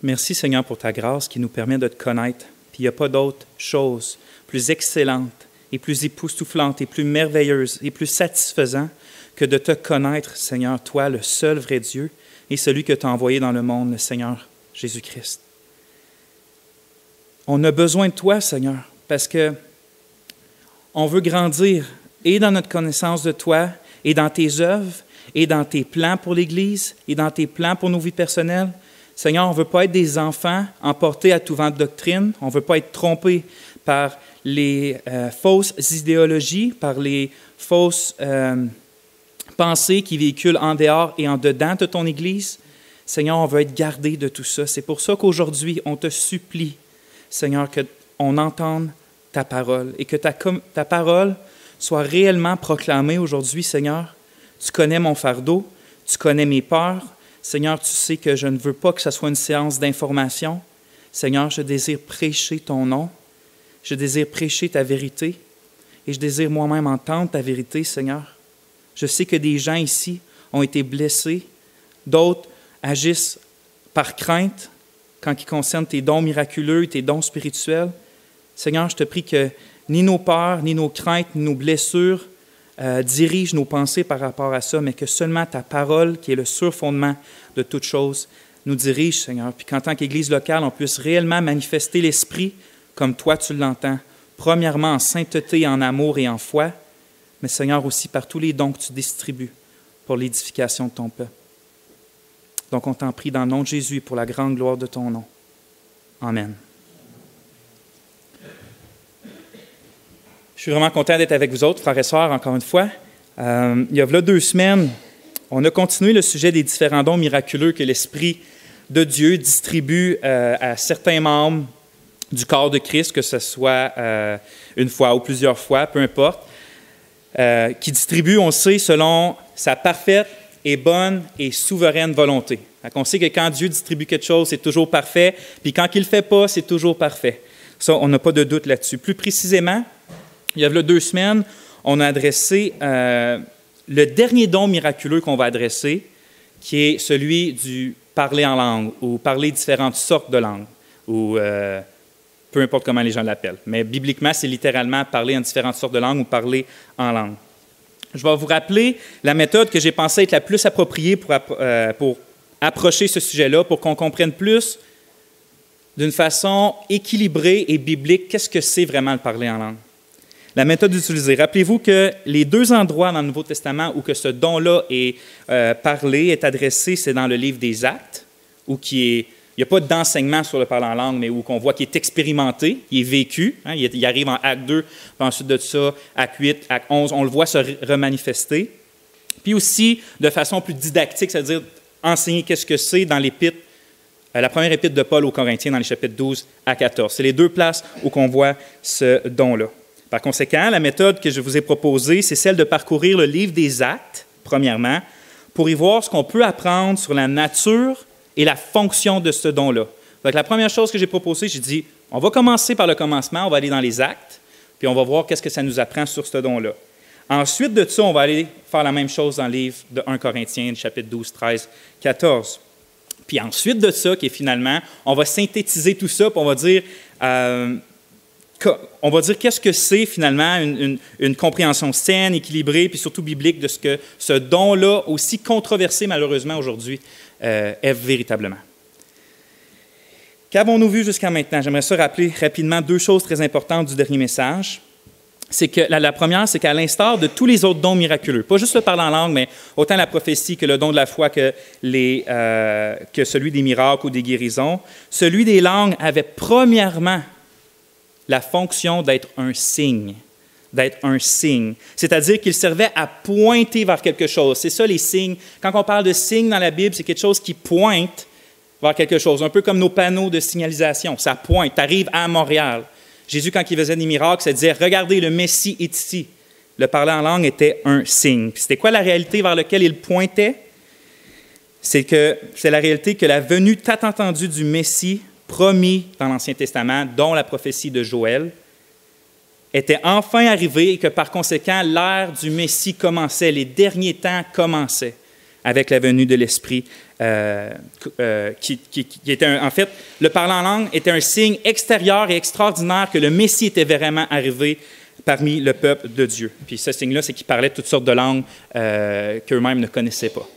Merci Seigneur pour ta grâce qui nous permet de te connaître. Puis il n'y a pas d'autre chose plus excellente et plus époustouflante et plus merveilleuse et plus satisfaisante que de te connaître, Seigneur, toi, le seul vrai Dieu et celui que tu as envoyé dans le monde, le Seigneur Jésus-Christ. On a besoin de toi, Seigneur, parce que on veut grandir et dans notre connaissance de toi et dans tes œuvres et dans tes plans pour l'Église et dans tes plans pour nos vies personnelles. Seigneur, on ne veut pas être des enfants emportés à tout vent de doctrine. On ne veut pas être trompés par les fausses idéologies, par les fausses pensées qui véhiculent en dehors et en dedans de ton Église. Seigneur, on veut être gardés de tout ça. C'est pour ça qu'aujourd'hui, on te supplie, Seigneur, qu'on entende ta parole et que ta parole soit réellement proclamée aujourd'hui, Seigneur. Tu connais mon fardeau, tu connais mes peurs. Seigneur, tu sais que je ne veux pas que ce soit une séance d'information. Seigneur, je désire prêcher ton nom. Je désire prêcher ta vérité. Et je désire moi-même entendre ta vérité, Seigneur. Je sais que des gens ici ont été blessés. D'autres agissent par crainte quand il concerne tes dons miraculeux, tes dons spirituels. Seigneur, je te prie que ni nos peurs, ni nos craintes, ni nos blessures dirige nos pensées par rapport à ça, mais que seulement ta parole, qui est le surfondement de toutes choses, nous dirige, Seigneur. Puis qu'en tant qu'Église locale, on puisse réellement manifester l'Esprit comme toi tu l'entends. Premièrement, en sainteté, en amour et en foi, mais Seigneur aussi par tous les dons que tu distribues pour l'édification de ton peuple. Donc on t'en prie dans le nom de Jésus et pour la grande gloire de ton nom. Amen. Je suis vraiment content d'être avec vous autres, frères et sœurs, encore une fois. Il y a 2 semaines, on a continué le sujet des différents dons miraculeux que l'Esprit de Dieu distribue à certains membres du corps de Christ, que ce soit une fois ou plusieurs fois, peu importe, qui distribue, on sait, selon sa parfaite et bonne et souveraine volonté. On sait que quand Dieu distribue quelque chose, c'est toujours parfait, puis quand il ne le fait pas, c'est toujours parfait. Ça, on n'a pas de doute là-dessus. Plus précisément, il y a 2 semaines, on a adressé le dernier don miraculeux qu'on va adresser, qui est celui du parler en langue ou parler différentes sortes de langues, ou peu importe comment les gens l'appellent. Mais bibliquement, c'est littéralement parler en différentes sortes de langues ou parler en langue. Je vais vous rappeler la méthode que j'ai pensé être la plus appropriée pour approcher ce sujet-là, pour qu'on comprenne plus d'une façon équilibrée et biblique qu'est-ce que c'est vraiment le parler en langue. La méthode utilisée. Rappelez-vous que les 2 endroits dans le Nouveau Testament où que ce don-là est parlé, est adressé, c'est dans le livre des Actes, où il n'y a pas d'enseignement sur le parler en langue, mais où on voit qu'il est expérimenté, il est vécu. Hein, il arrive en Acte 2, puis ensuite de ça, Acte 8, Acte 11, on le voit se remanifester. Puis aussi, de façon plus didactique, c'est-à-dire enseigner qu'est-ce que c'est dans l'épître, la première épître de Paul aux Corinthiens, dans les chapitres 12 à 14. C'est les 2 places où on voit ce don-là. Par conséquent, la méthode que je vous ai proposée, c'est celle de parcourir le livre des Actes, premièrement, pour y voir ce qu'on peut apprendre sur la nature et la fonction de ce don-là. Donc, la première chose que j'ai proposée, j'ai dit, on va commencer par le commencement, on va aller dans les Actes, puis on va voir qu'est-ce que ça nous apprend sur ce don-là. Ensuite de ça, on va aller faire la même chose dans le livre de 1 Corinthiens, chapitre 12, 13, 14. Puis ensuite de ça, qui est finalement, on va synthétiser tout ça, puis on va dire qu'est-ce que c'est finalement une compréhension saine, équilibrée, puis surtout biblique de ce que ce don-là, aussi controversé malheureusement aujourd'hui, est véritablement. Qu'avons-nous vu jusqu'à maintenant? J'aimerais ça rappeler rapidement 2 choses très importantes du dernier message. C'est que la première, c'est qu'à l'instar de tous les autres dons miraculeux, pas juste le parler en langue, mais autant la prophétie que le don de la foi que celui des miracles ou des guérisons, celui des langues avait premièrement la fonction d'être un signe. C'est-à-dire qu'il servait à pointer vers quelque chose. C'est ça les signes. Quand on parle de signes dans la Bible, c'est quelque chose qui pointe vers quelque chose, un peu comme nos panneaux de signalisation. Ça pointe, tu arrives à Montréal. Jésus, quand il faisait des miracles, ça disait « Regardez, le Messie est ici ». Le parler en langue était un signe. Puis c'était quoi la réalité vers laquelle il pointait? C'est la réalité que la venue tant attendue du Messie promis dans l'Ancien Testament, dont la prophétie de Joël, était enfin arrivée et que par conséquent, l'ère du Messie commençait, les derniers temps commençaient. avec la venue de l'Esprit, en fait, le parler en langue était un signe extérieur et extraordinaire que le Messie était vraiment arrivé parmi le peuple de Dieu. Puis ce signe-là, c'est qu'il parlait toutes sortes de langues qu'eux-mêmes ne connaissaient pas.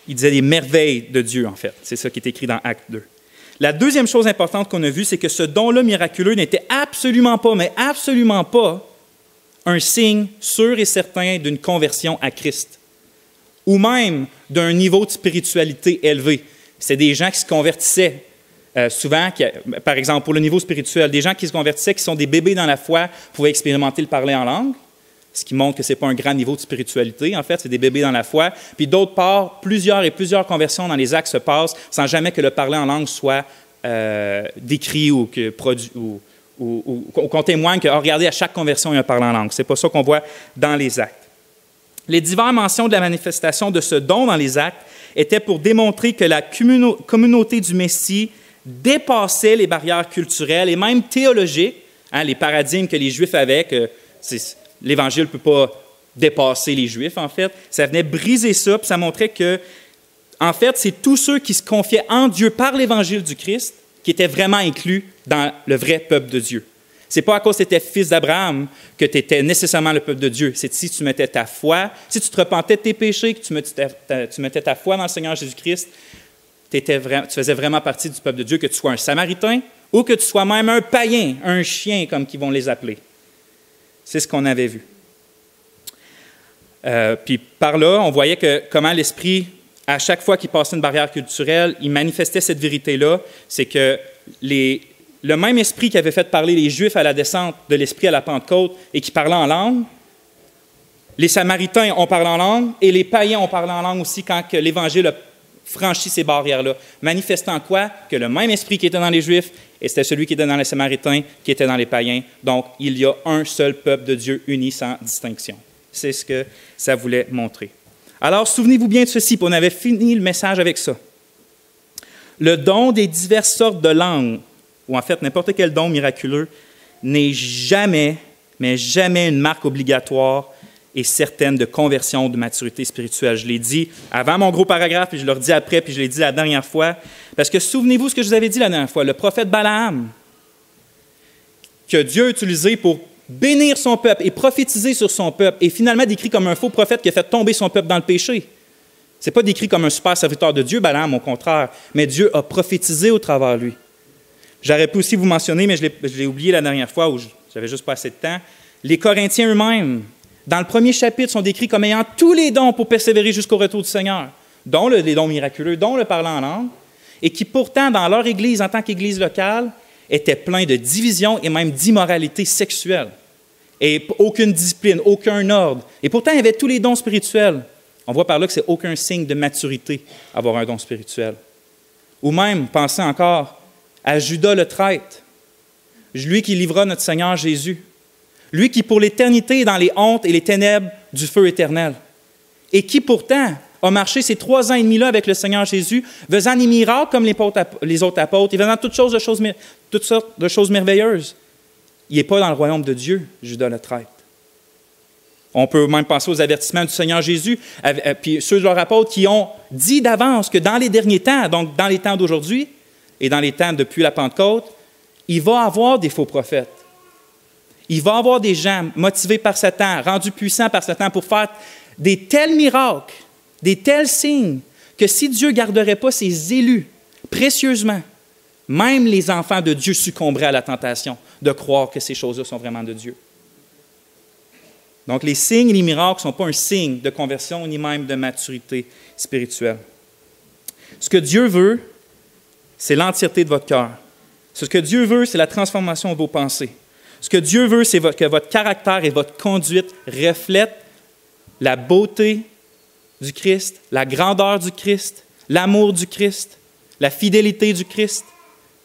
Il disait des merveilles de Dieu, en fait. C'est ça qui est écrit dans Acte 2. La deuxième chose importante qu'on a vue, c'est que ce don-là miraculeux n'était absolument pas, mais absolument pas, un signe sûr et certain d'une conversion à Christ, ou même d'un niveau de spiritualité élevé. C'est des gens qui se convertissaient souvent, par exemple, pour le niveau spirituel, des gens qui se convertissaient, qui sont des bébés dans la foi, pouvaient expérimenter le parler en langue, ce qui montre que ce n'est pas un grand niveau de spiritualité, en fait, c'est des bébés dans la foi. Puis d'autre part, plusieurs conversions dans les Actes se passent sans jamais que le parler en langue soit décrit ou qu'on témoigne que, regardez, à chaque conversion, il y a un parler en langue. Ce n'est pas ça qu'on voit dans les Actes. Les diverses mentions de la manifestation de ce don dans les Actes étaient pour démontrer que la communauté du Messie dépassait les barrières culturelles et même théologiques, les paradigmes que les Juifs avaient, que l'Évangile ne peut pas dépasser les Juifs, en fait. Ça venait briser ça, puis ça montrait que, en fait, c'est tous ceux qui se confiaient en Dieu par l'Évangile du Christ qui étaient vraiment inclus dans le vrai peuple de Dieu. Ce n'est pas à cause que tu étais fils d'Abraham que tu étais nécessairement le peuple de Dieu. C'est si tu mettais ta foi, si tu te repentais de tes péchés, que tu mettais ta foi dans le Seigneur Jésus-Christ, tu faisais vraiment partie du peuple de Dieu, que tu sois un Samaritain ou que tu sois même un païen, un chien, comme qu'ils vont les appeler. C'est ce qu'on avait vu. Puis par là, on voyait comment l'Esprit, à chaque fois qu'il passait une barrière culturelle, il manifestait cette vérité-là, c'est que le même Esprit qui avait fait parler les Juifs à la descente de l'Esprit à la Pentecôte et qui parlait en langue, les Samaritains ont parlé en langue et les païens ont parlé en langue aussi quand l'Évangile a franchi ces barrières-là. Manifestant quoi? Que le même Esprit qui était dans les Juifs, et c'était celui qui était dans les Samaritains, qui était dans les païens. Donc, il y a un seul peuple de Dieu uni sans distinction. C'est ce que ça voulait montrer. Alors, souvenez-vous bien de ceci, puis on avait fini le message avec ça. Le don des diverses sortes de langues, ou en fait n'importe quel don miraculeux, n'est jamais, mais jamais une marque obligatoire et certaine de conversion ou de maturité spirituelle. Je l'ai dit avant mon gros paragraphe, puis je le redis après, puis je l'ai dit la dernière fois. Parce que souvenez-vous ce que je vous avais dit la dernière fois, le prophète Balaam, que Dieu a utilisé pour bénir son peuple et prophétiser sur son peuple, est finalement décrit comme un faux prophète qui a fait tomber son peuple dans le péché. Ce n'est pas décrit comme un super serviteur de Dieu, Balaam, au contraire, mais Dieu a prophétisé au travers de lui. J'aurais pu aussi vous mentionner, mais je l'ai oublié la dernière fois où j'avais juste pas assez de temps, les Corinthiens eux-mêmes, dans le premier chapitre, sont décrits comme ayant tous les dons pour persévérer jusqu'au retour du Seigneur, dont les dons miraculeux, dont le parler en langue, et qui pourtant, dans leur Église, en tant qu'Église locale, étaient pleins de division et même d'immoralité sexuelle. Et aucune discipline, aucun ordre. Et pourtant, il y avait tous les dons spirituels. On voit par là que ce n'est aucun signe de maturité, avoir un don spirituel. Ou même, pensez encore à Judas le traître, lui qui livra notre Seigneur Jésus, lui qui pour l'éternité est dans les hontes et les ténèbres du feu éternel, et qui pourtant a marché ces 3 ans et demi-là avec le Seigneur Jésus, faisant des miracles comme les autres apôtres, et faisant toutes sortes de choses merveilleuses. Il n'est pas dans le royaume de Dieu, Judas le traître. On peut même penser aux avertissements du Seigneur Jésus, puis ceux de leurs apôtres qui ont dit d'avance que dans les derniers temps, donc dans les temps d'aujourd'hui et dans les temps depuis la Pentecôte, il va y avoir des faux prophètes. Il va y avoir des gens motivés par Satan, rendus puissants par Satan pour faire des tels miracles, des tels signes, que si Dieu ne garderait pas ses élus précieusement, même les enfants de Dieu succomberaient à la tentation de croire que ces choses-là sont vraiment de Dieu. Donc, les signes et les miracles ne sont pas un signe de conversion ni même de maturité spirituelle. Ce que Dieu veut, c'est l'entièreté de votre cœur. Ce que Dieu veut, c'est la transformation de vos pensées. Ce que Dieu veut, c'est que votre caractère et votre conduite reflètent la beauté du Christ, la grandeur du Christ, l'amour du Christ, la fidélité du Christ.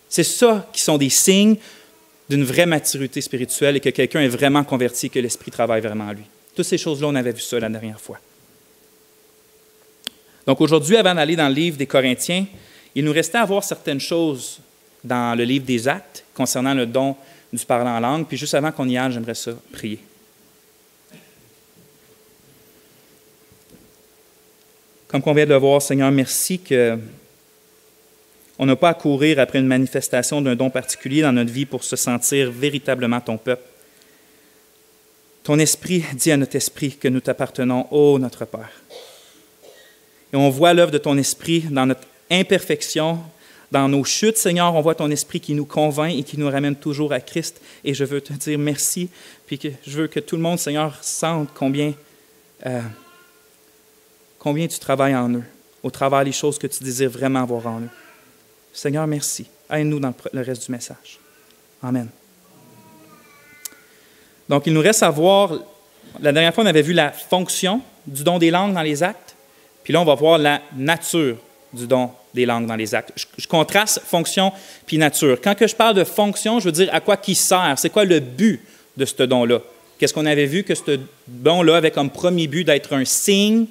C'est ça qui sont des signes d'une vraie maturité spirituelle et que quelqu'un est vraiment converti et que l'Esprit travaille vraiment en lui. Toutes ces choses-là, on avait vu ça la dernière fois. Donc aujourd'hui, avant d'aller dans le livre des Corinthiens, il nous restait à voir certaines choses dans le livre des Actes concernant le don du parler en langue. Puis juste avant qu'on y aille, j'aimerais ça prier. Comme on vient de le voir, Seigneur, merci que on n'a pas à courir après une manifestation d'un don particulier dans notre vie pour se sentir véritablement ton peuple. Ton esprit dit à notre esprit que nous t'appartenons, ô notre Père. Et on voit l'œuvre de ton esprit dans notre imperfection, dans nos chutes, Seigneur. On voit ton esprit qui nous convainc et qui nous ramène toujours à Christ. Et je veux te dire merci, puis que je veux que tout le monde, Seigneur, sente combien tu travailles en eux, au travers des choses que tu désires vraiment voir en eux. Seigneur, merci. Aide-nous dans le reste du message. Amen. Donc, il nous reste à voir, la dernière fois, on avait vu la fonction du don des langues dans les actes, puis là, on va voir la nature du don des langues dans les actes. Je contraste fonction puis nature. Quand que je parle de fonction, je veux dire à quoi qui sert, c'est quoi le but de ce don-là. Qu'est-ce qu'on avait vu? Que ce don-là avait comme premier but d'être un signe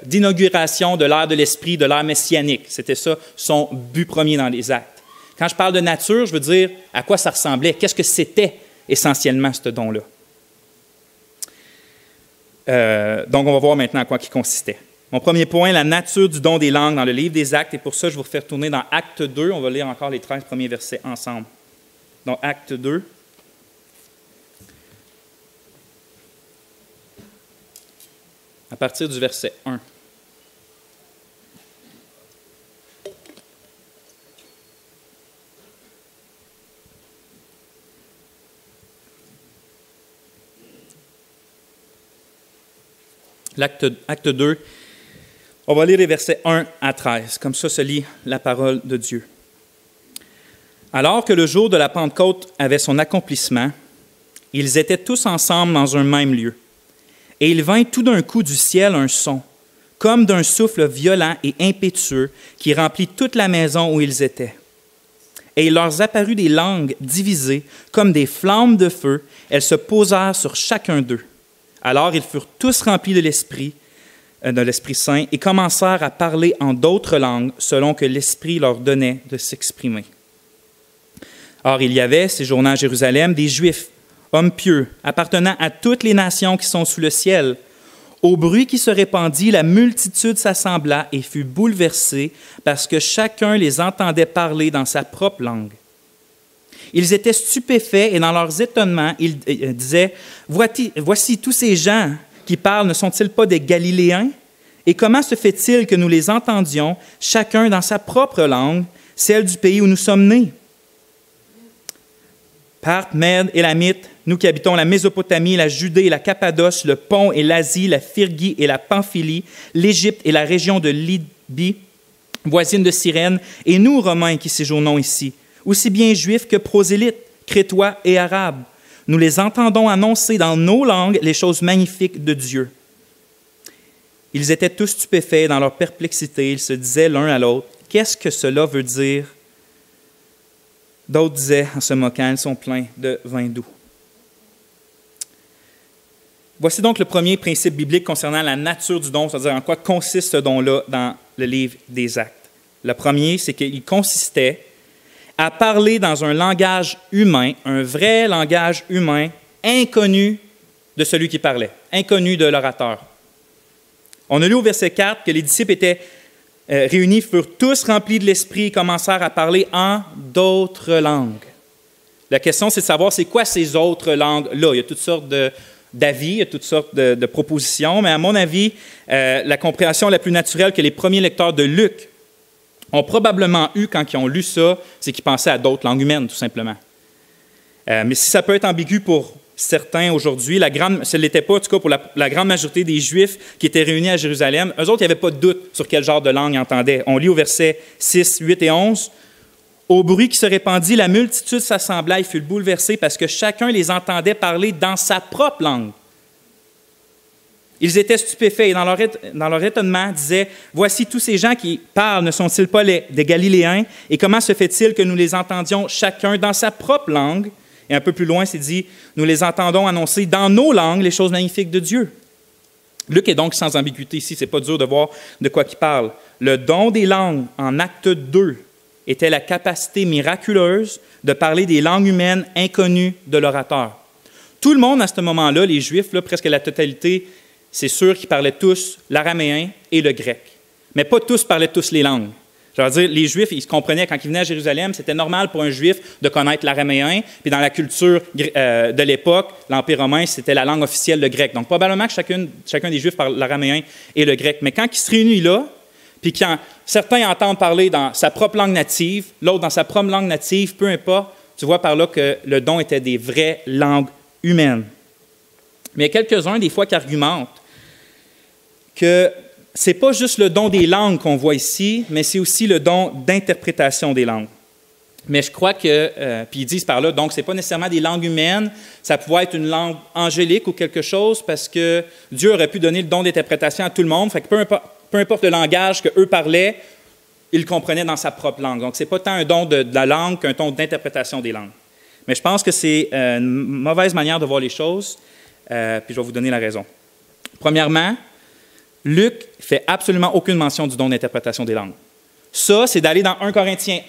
d'inauguration de l'ère de l'Esprit, de l'ère messianique. C'était ça son but premier dans les actes. Quand je parle de nature, je veux dire à quoi ça ressemblait, qu'est-ce que c'était essentiellement ce don-là. Donc, on va voir maintenant à quoi il consistait. Mon premier point, la nature du don des langues dans le livre des Actes, et pour ça, je vais vous faire tourner dans Acte 2. On va lire encore les 13 premiers versets ensemble. Donc, Acte 2. À partir du verset 1. Acte 2, on va lire les versets 1 à 13. Comme ça se lit la parole de Dieu. Alors que le jour de la Pentecôte avait son accomplissement, ils étaient tous ensemble dans un même lieu. Et il vint tout d'un coup du ciel un son, comme d'un souffle violent et impétueux qui remplit toute la maison où ils étaient. Et il leur apparut des langues divisées, comme des flammes de feu. Elles se posèrent sur chacun d'eux. Alors ils furent tous remplis de l'Esprit Saint et commencèrent à parler en d'autres langues selon que l'Esprit leur donnait de s'exprimer. Or il y avait, séjournant à Jérusalem, des Juifs, hommes pieux, appartenant à toutes les nations qui sont sous le ciel. Au bruit qui se répandit, la multitude s'assembla et fut bouleversée parce que chacun les entendait parler dans sa propre langue. Ils étaient stupéfaits et dans leurs étonnements, ils disaient « Voici tous ces gens qui parlent, ne sont-ils pas des Galiléens? Et comment se fait-il que nous les entendions, chacun dans sa propre langue, celle du pays où nous sommes nés? » Parthes, Mèdes, Élamites, nous qui habitons la Mésopotamie, la Judée et la Cappadoce, le Pont et l'Asie, la Phrygie et la Pamphylie, l'Égypte et la région de Libye, voisine de Cyrène, et nous, Romains, qui séjournons ici, aussi bien Juifs que prosélytes, Crétois et Arabes, nous les entendons annoncer dans nos langues les choses magnifiques de Dieu. Ils étaient tous stupéfaits dans leur perplexité, ils se disaient l'un à l'autre, « Qu'est-ce que cela veut dire? » D'autres disaient, en se moquant, « Ils sont pleins de vin doux. » Voici donc le premier principe biblique concernant la nature du don, c'est-à-dire en quoi consiste ce don-là dans le livre des Actes. Le premier, c'est qu'il consistait à parler dans un langage humain, un vrai langage humain, inconnu de celui qui parlait, inconnu de l'orateur. On a lu au verset 4 que les disciples étaient réunis, furent tous remplis de l'Esprit et commencèrent à parler en d'autres langues. La question, c'est de savoir c'est quoi ces autres langues-là. Il y a toutes sortes d'avis, il y a toutes sortes de propositions, mais à mon avis, la compréhension la plus naturelle que les premiers lecteurs de Luc ont probablement eu quand ils ont lu ça, c'est qu'ils pensaient à d'autres langues humaines, tout simplement. Mais si ça peut être ambigu pour certains aujourd'hui, ce ne l'était pas, en tout cas pour la grande majorité des Juifs qui étaient réunis à Jérusalem, eux autres, il n'y avait pas de doute sur quel genre de langue ils entendaient. On lit au verset 6, 8 et 11, « Au bruit qui se répandit, la multitude s'assembla et fut bouleversée parce que chacun les entendait parler dans sa propre langue. Ils étaient stupéfaits et dans leur étonnement disaient, « Voici tous ces gens qui parlent, ne sont-ils pas des Galiléens? Et comment se fait-il que nous les entendions chacun dans sa propre langue? » Et un peu plus loin, c'est dit, « Nous les entendons annoncer dans nos langues les choses magnifiques de Dieu. » Luc est donc sans ambiguïté ici, c'est pas dur de voir de quoi il parle. Le don des langues en Acte 2 était la capacité miraculeuse de parler des langues humaines inconnues de l'orateur. Tout le monde à ce moment-là, les Juifs, là, presque la totalité c'est sûr qu'ils parlaient tous l'araméen et le grec. Mais pas tous parlaient tous les langues. Je veux dire, les Juifs, ils se comprenaient quand ils venaient à Jérusalem, c'était normal pour un Juif de connaître l'araméen, puis dans la culture de l'époque, l'Empire romain, c'était la langue officielle, le grec. Donc, probablement que chacun des Juifs parle l'araméen et le grec. Mais quand ils se réunissent là, puis quand certains entendent parler dans sa propre langue native, l'autre dans sa propre langue native, peu importe, tu vois par là que le don était des vraies langues humaines. Mais il y a quelques-uns, des fois, qui argumentent que ce n'est pas juste le don des langues qu'on voit ici, mais c'est aussi le don d'interprétation des langues. Mais je crois que, puis ils disent par là, donc ce n'est pas nécessairement des langues humaines, ça pouvait être une langue angélique ou quelque chose, parce que Dieu aurait pu donner le don d'interprétation à tout le monde, fait que peu importe le langage qu'eux parlaient, ils le comprenaient dans sa propre langue. Donc, ce n'est pas tant un don de la langue qu'un don d'interprétation des langues. Mais je pense que c'est une mauvaise manière de voir les choses, puis je vais vous donner la raison. Premièrement, Luc ne fait absolument aucune mention du don d'interprétation des langues. Ça, c'est d'aller dans 1 Corinthiens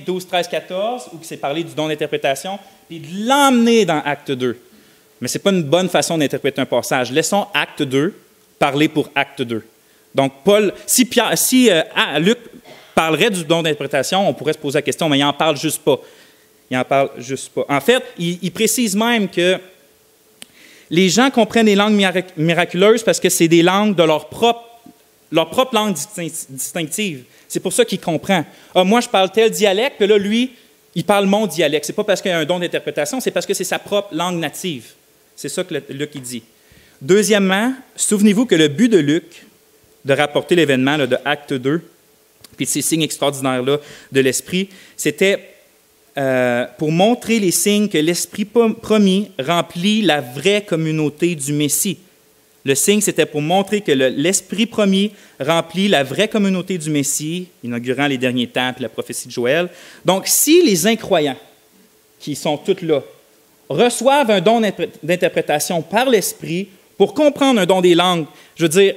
12, 13, 14, où c'est parlé du don d'interprétation, puis de l'emmener dans Acte 2. Mais ce n'est pas une bonne façon d'interpréter un passage. Laissons Acte 2 parler pour Acte 2. Donc, si Luc parlerait du don d'interprétation, on pourrait se poser la question, mais il n'en parle juste pas. Il n'en parle juste pas. En fait, il précise même que les gens comprennent les langues miraculeuses parce que c'est des langues de leur propre langue distinctive. C'est pour ça qu'il comprend. Ah, moi, je parle tel dialecte, puis là, lui, il parle mon dialecte. Ce n'est pas parce qu'il y a un don d'interprétation, c'est parce que c'est sa propre langue native. C'est ça que Luc il dit. Deuxièmement, souvenez-vous que le but de Luc, de rapporter l'événement de Acte 2, puis de ces signes extraordinaires-là de l'Esprit, c'était pour montrer les signes que l'Esprit promis remplit la vraie communauté du Messie. Le signe, c'était pour montrer que l'Esprit promis remplit la vraie communauté du Messie, inaugurant les derniers temps et la prophétie de Joël. Donc, si les incroyants, qui sont tous là, reçoivent un don d'interprétation par l'Esprit pour comprendre un don des langues, je veux dire,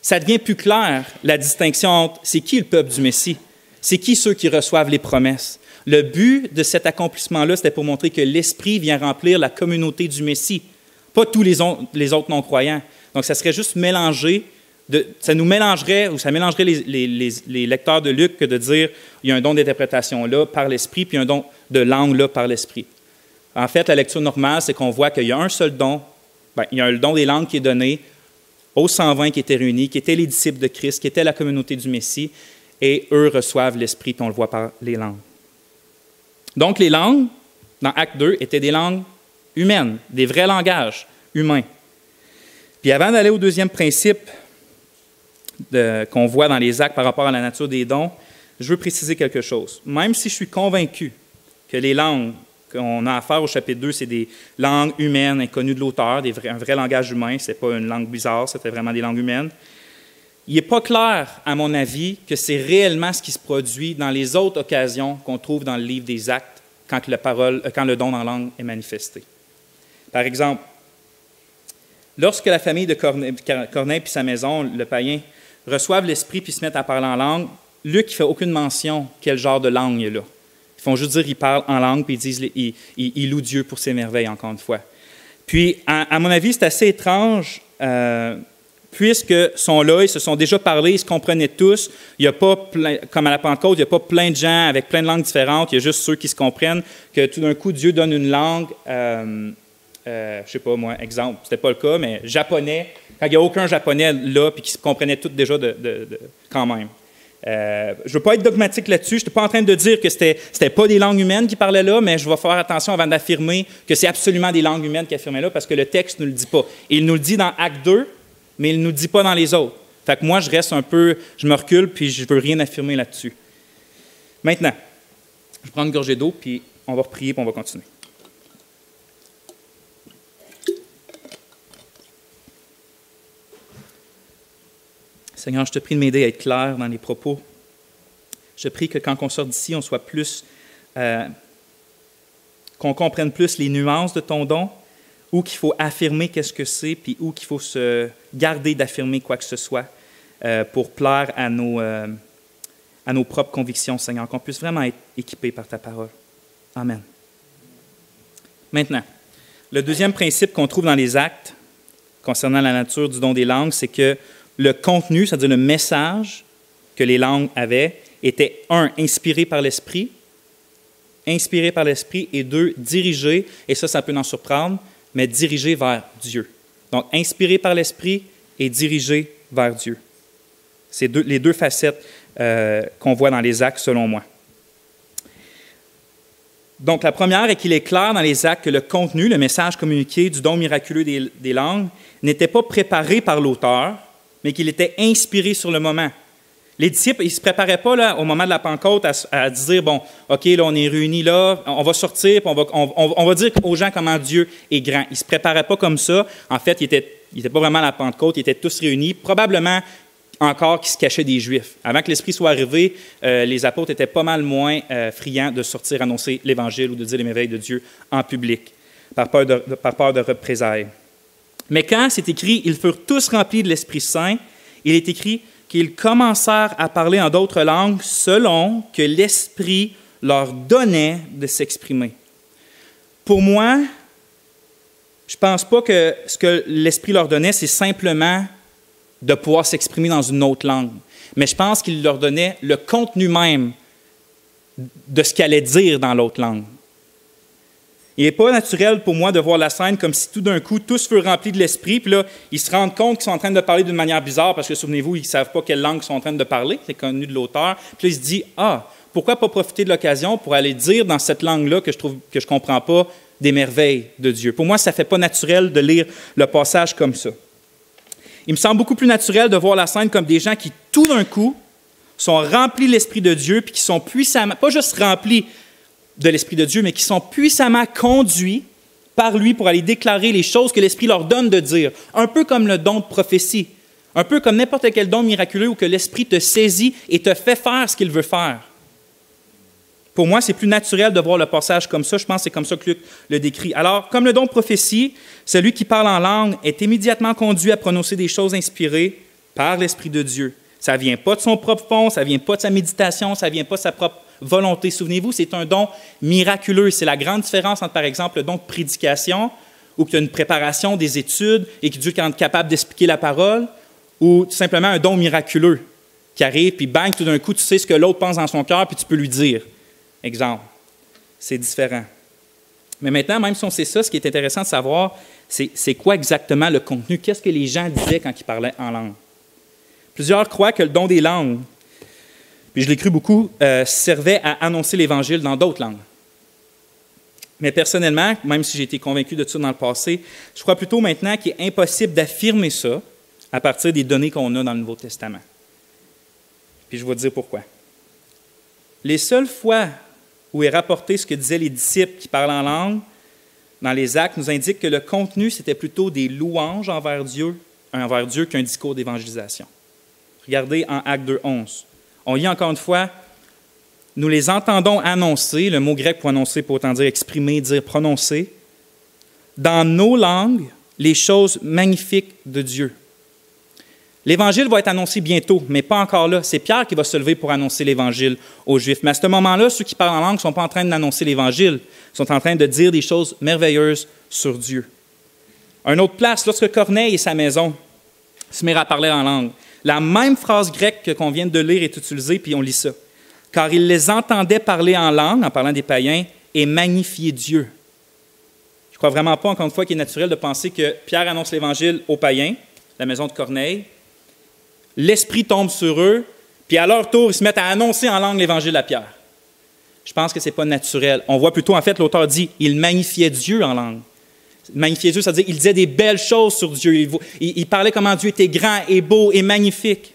ça devient plus clair, la distinction entre c'est qui le peuple du Messie, c'est qui ceux qui reçoivent les promesses. Le but de cet accomplissement-là, c'était pour montrer que l'Esprit vient remplir la communauté du Messie, pas tous les autres non-croyants. Donc, ça serait juste mélangé, ça mélangerait les lecteurs de Luc que de dire il y a un don d'interprétation là par l'Esprit, puis un don de langue là par l'Esprit. En fait, la lecture normale, c'est qu'on voit qu'il y a un seul don, il y a le don des langues qui est donné aux 120 qui étaient réunis, qui étaient les disciples de Christ, qui étaient la communauté du Messie, et eux reçoivent l'Esprit, puis on le voit par les langues. Donc, les langues, dans Acte 2, étaient des langues humaines, des vrais langages humains. Puis avant d'aller au deuxième principe qu'on voit dans les actes par rapport à la nature des dons, je veux préciser quelque chose. Même si je suis convaincu que les langues qu'on a à faire au chapitre 2, c'est des langues humaines inconnues de l'auteur, un vrai langage humain, ce n'est pas une langue bizarre, c'était vraiment des langues humaines, il n'est pas clair, à mon avis, que c'est réellement ce qui se produit dans les autres occasions qu'on trouve dans le livre des Actes quand le don en langue est manifesté. Par exemple, lorsque la famille de Corneille puis sa maison, le païen, reçoivent l'Esprit puis se mettent à parler en langue, Luc ne fait aucune mention quel genre de langue il est là. Ils font juste dire qu'ils parlent en langue puis ils louent Dieu pour ses merveilles, encore une fois. Puis, à mon avis, c'est assez étrange, puisque sont là, ils se sont déjà parlé, ils se comprenaient tous. Il n'y a pas, comme à la Pentecôte, il n'y a pas plein de gens avec plein de langues différentes, il y a juste ceux qui se comprennent, que tout d'un coup, Dieu donne une langue, je ne sais pas moi, exemple, ce n'était pas le cas, mais japonais, quand il n'y a aucun japonais là, puis qui se comprenaient tous déjà quand même. Je ne veux pas être dogmatique là-dessus, je ne suis pas en train de dire que ce n'était pas des langues humaines qui parlaient là, mais je vais faire attention avant d'affirmer que c'est absolument des langues humaines qui affirmaient là, parce que le texte ne le dit pas. Et il nous le dit dans Acte 2, mais il ne nous le dit pas dans les autres. Fait que moi, je reste un peu, je me recule, puis je ne veux rien affirmer là-dessus. Maintenant, je prends une gorgée d'eau, puis on va prier, puis on va continuer. Seigneur, je te prie de m'aider à être clair dans les propos. Je prie que quand on sort d'ici, on soit plus, qu'on comprenne plus les nuances de ton don, où qu'il faut affirmer qu'est-ce que c'est, puis où qu'il faut se garder d'affirmer quoi que ce soit pour plaire à nos propres convictions, Seigneur, qu'on puisse vraiment être équipés par ta parole. Amen. Maintenant, le deuxième principe qu'on trouve dans les actes, concernant la nature du don des langues, c'est que le contenu, c'est-à-dire le message que les langues avaient, était, un, inspiré par l'Esprit, et deux, dirigé, et ça peut en surprendre, mais dirigé vers Dieu. Donc, inspiré par l'Esprit et dirigé vers Dieu. C'est les deux facettes qu'on voit dans les Actes, selon moi. Donc, la première est qu'il est clair dans les Actes que le contenu, le message communiqué du don miraculeux des langues, n'était pas préparé par l'auteur, mais qu'il était inspiré sur le moment. Les disciples, ils ne se préparaient pas là, au moment de la Pentecôte à dire, bon, OK, là, on est réunis là, on va sortir, puis on va dire aux gens comment Dieu est grand. Ils ne se préparaient pas comme ça. En fait, ils n'étaient pas vraiment à la Pentecôte, ils étaient tous réunis, probablement encore qui se cachaient des Juifs. Avant que l'Esprit soit arrivé, les apôtres étaient pas mal moins friands de sortir annoncer l'Évangile ou de dire les merveilles de Dieu en public, par peur de représailles. Mais quand c'est écrit « Ils furent tous remplis de l'Esprit Saint », il est écrit qu'ils commencèrent à parler en d'autres langues selon que l'Esprit leur donnait de s'exprimer. Pour moi, je ne pense pas que ce que l'Esprit leur donnait, c'est simplement de pouvoir s'exprimer dans une autre langue. Mais je pense qu'il leur donnait le contenu même de ce qu'il allait dire dans l'autre langue. Il n'est pas naturel pour moi de voir la scène comme si tout d'un coup, tous furent remplis de l'Esprit, puis là, ils se rendent compte qu'ils sont en train de parler d'une manière bizarre, parce que, souvenez-vous, ils ne savent pas quelle langue ils sont en train de parler, c'est connu de l'auteur. Puis là, ils se disent, pourquoi pas profiter de l'occasion pour aller dire dans cette langue-là que je ne comprends pas des merveilles de Dieu. Pour moi, ça ne fait pas naturel de lire le passage comme ça. Il me semble beaucoup plus naturel de voir la scène comme des gens qui, tout d'un coup, sont remplis de l'Esprit de Dieu, puis qui sont puissamment, pas juste remplis de l'Esprit de Dieu, mais qui sont puissamment conduits par lui pour aller déclarer les choses que l'Esprit leur donne de dire. Un peu comme le don de prophétie, un peu comme n'importe quel don miraculeux où que l'Esprit te saisit et te fait faire ce qu'il veut faire. Pour moi, c'est plus naturel de voir le passage comme ça. Je pense que c'est comme ça que Luc le décrit. Alors, comme le don de prophétie, celui qui parle en langue est immédiatement conduit à prononcer des choses inspirées par l'Esprit de Dieu. Ça ne vient pas de son propre fond, ça ne vient pas de sa méditation, ça ne vient pas de sa propre volonté. Souvenez-vous, c'est un don miraculeux. C'est la grande différence entre, par exemple, le don de prédication, où tu as une préparation des études et que Dieu est capable d'expliquer la parole, ou tout simplement un don miraculeux qui arrive, puis bang, tout d'un coup, tu sais ce que l'autre pense dans son cœur, puis tu peux lui dire. Exemple. C'est différent. Mais maintenant, même si on sait ça, ce qui est intéressant de savoir, c'est quoi exactement le contenu? Qu'est-ce que les gens disaient quand ils parlaient en langue? Plusieurs croient que le don des langues, puis je l'ai cru beaucoup, servait à annoncer l'Évangile dans d'autres langues. Mais personnellement, même si j'ai été convaincu de ça dans le passé, je crois plutôt maintenant qu'il est impossible d'affirmer ça à partir des données qu'on a dans le Nouveau Testament. Puis je vais te dire pourquoi. Les seules fois où est rapporté ce que disaient les disciples qui parlent en langue dans les Actes nous indiquent que le contenu, c'était plutôt des louanges envers Dieu qu'un discours d'évangélisation. Regardez en Actes 2:11. On lit encore une fois, « Nous les entendons annoncer », le mot grec pour annoncer peut autant dire exprimer, dire prononcer, « dans nos langues, les choses magnifiques de Dieu. » L'Évangile va être annoncé bientôt, mais pas encore là. C'est Pierre qui va se lever pour annoncer l'Évangile aux Juifs. Mais à ce moment-là, ceux qui parlent en langue ne sont pas en train d'annoncer l'Évangile. Ils sont en train de dire des choses merveilleuses sur Dieu. À une autre place, lorsque Corneille et sa maison se mirent à parler en langue, la même phrase grecque qu'on vient de lire est utilisée, puis on lit ça. « Car ils les entendaient parler en langue, en parlant des païens, et magnifier Dieu. » Je ne crois vraiment pas, encore une fois, qu'il est naturel de penser que Pierre annonce l'Évangile aux païens, la maison de Corneille, l'Esprit tombe sur eux, puis à leur tour, ils se mettent à annoncer en langue l'Évangile à Pierre. Je pense que ce n'est pas naturel. On voit plutôt, en fait, l'auteur dit, il magnifiait Dieu en langue. Magnifier Dieu, c'est-à-dire qu'il disait des belles choses sur Dieu. Il parlait comment Dieu était grand et beau et magnifique.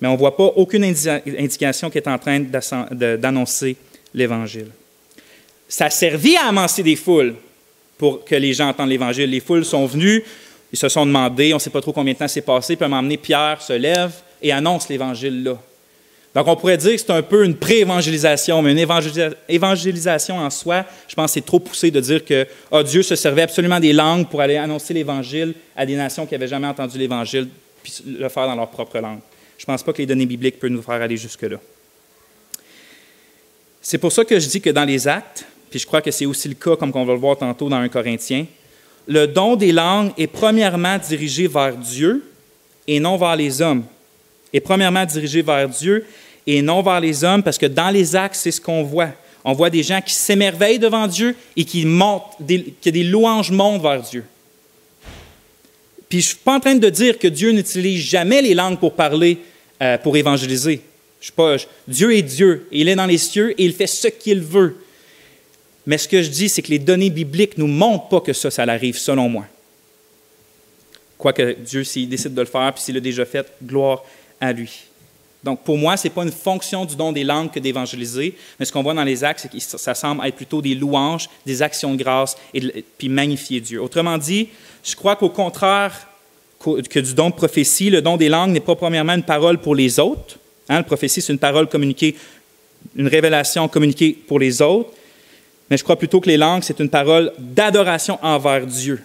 Mais on ne voit pas aucune indication qu'il est en train d'annoncer l'Évangile. Ça a servi à amasser des foules pour que les gens entendent l'Évangile. Les foules sont venues, ils se sont demandé, on ne sait pas trop combien de temps c'est passé, puis à un moment donné, Pierre se lève et annonce l'Évangile là. Donc, on pourrait dire que c'est un peu une pré-évangélisation, mais une évangélisation en soi, je pense que c'est trop poussé de dire que Dieu se servait absolument des langues pour aller annoncer l'Évangile à des nations qui n'avaient jamais entendu l'Évangile, puis le faire dans leur propre langue. Je ne pense pas que les données bibliques peuvent nous faire aller jusque-là. C'est pour ça que je dis que dans les Actes, puis je crois que c'est aussi le cas, comme on va le voir tantôt dans 1 Corinthiens, le don des langues est premièrement dirigé vers Dieu et non vers les hommes. Est premièrement dirigé vers Dieu et non vers les hommes, parce que dans les Actes, c'est ce qu'on voit. On voit des gens qui s'émerveillent devant Dieu et que des louanges montent vers Dieu. Puis je ne suis pas en train de dire que Dieu n'utilise jamais les langues pour parler, pour évangéliser. Dieu est Dieu, et il est dans les cieux et il fait ce qu'il veut. Mais ce que je dis, c'est que les données bibliques ne nous montrent pas que ça arrive, selon moi. Quoique Dieu, s'il décide de le faire, puis s'il l'a déjà fait, gloire à lui. Donc, pour moi, ce n'est pas une fonction du don des langues que d'évangéliser, mais ce qu'on voit dans les actes, c'est que ça semble être plutôt des louanges, des actions de grâce, puis magnifier Dieu. Autrement dit, je crois qu'au contraire que du don de prophétie, le don des langues n'est pas premièrement une parole pour les autres. La prophétie, c'est une parole communiquée, une révélation communiquée pour les autres, mais je crois plutôt que les langues, c'est une parole d'adoration envers Dieu.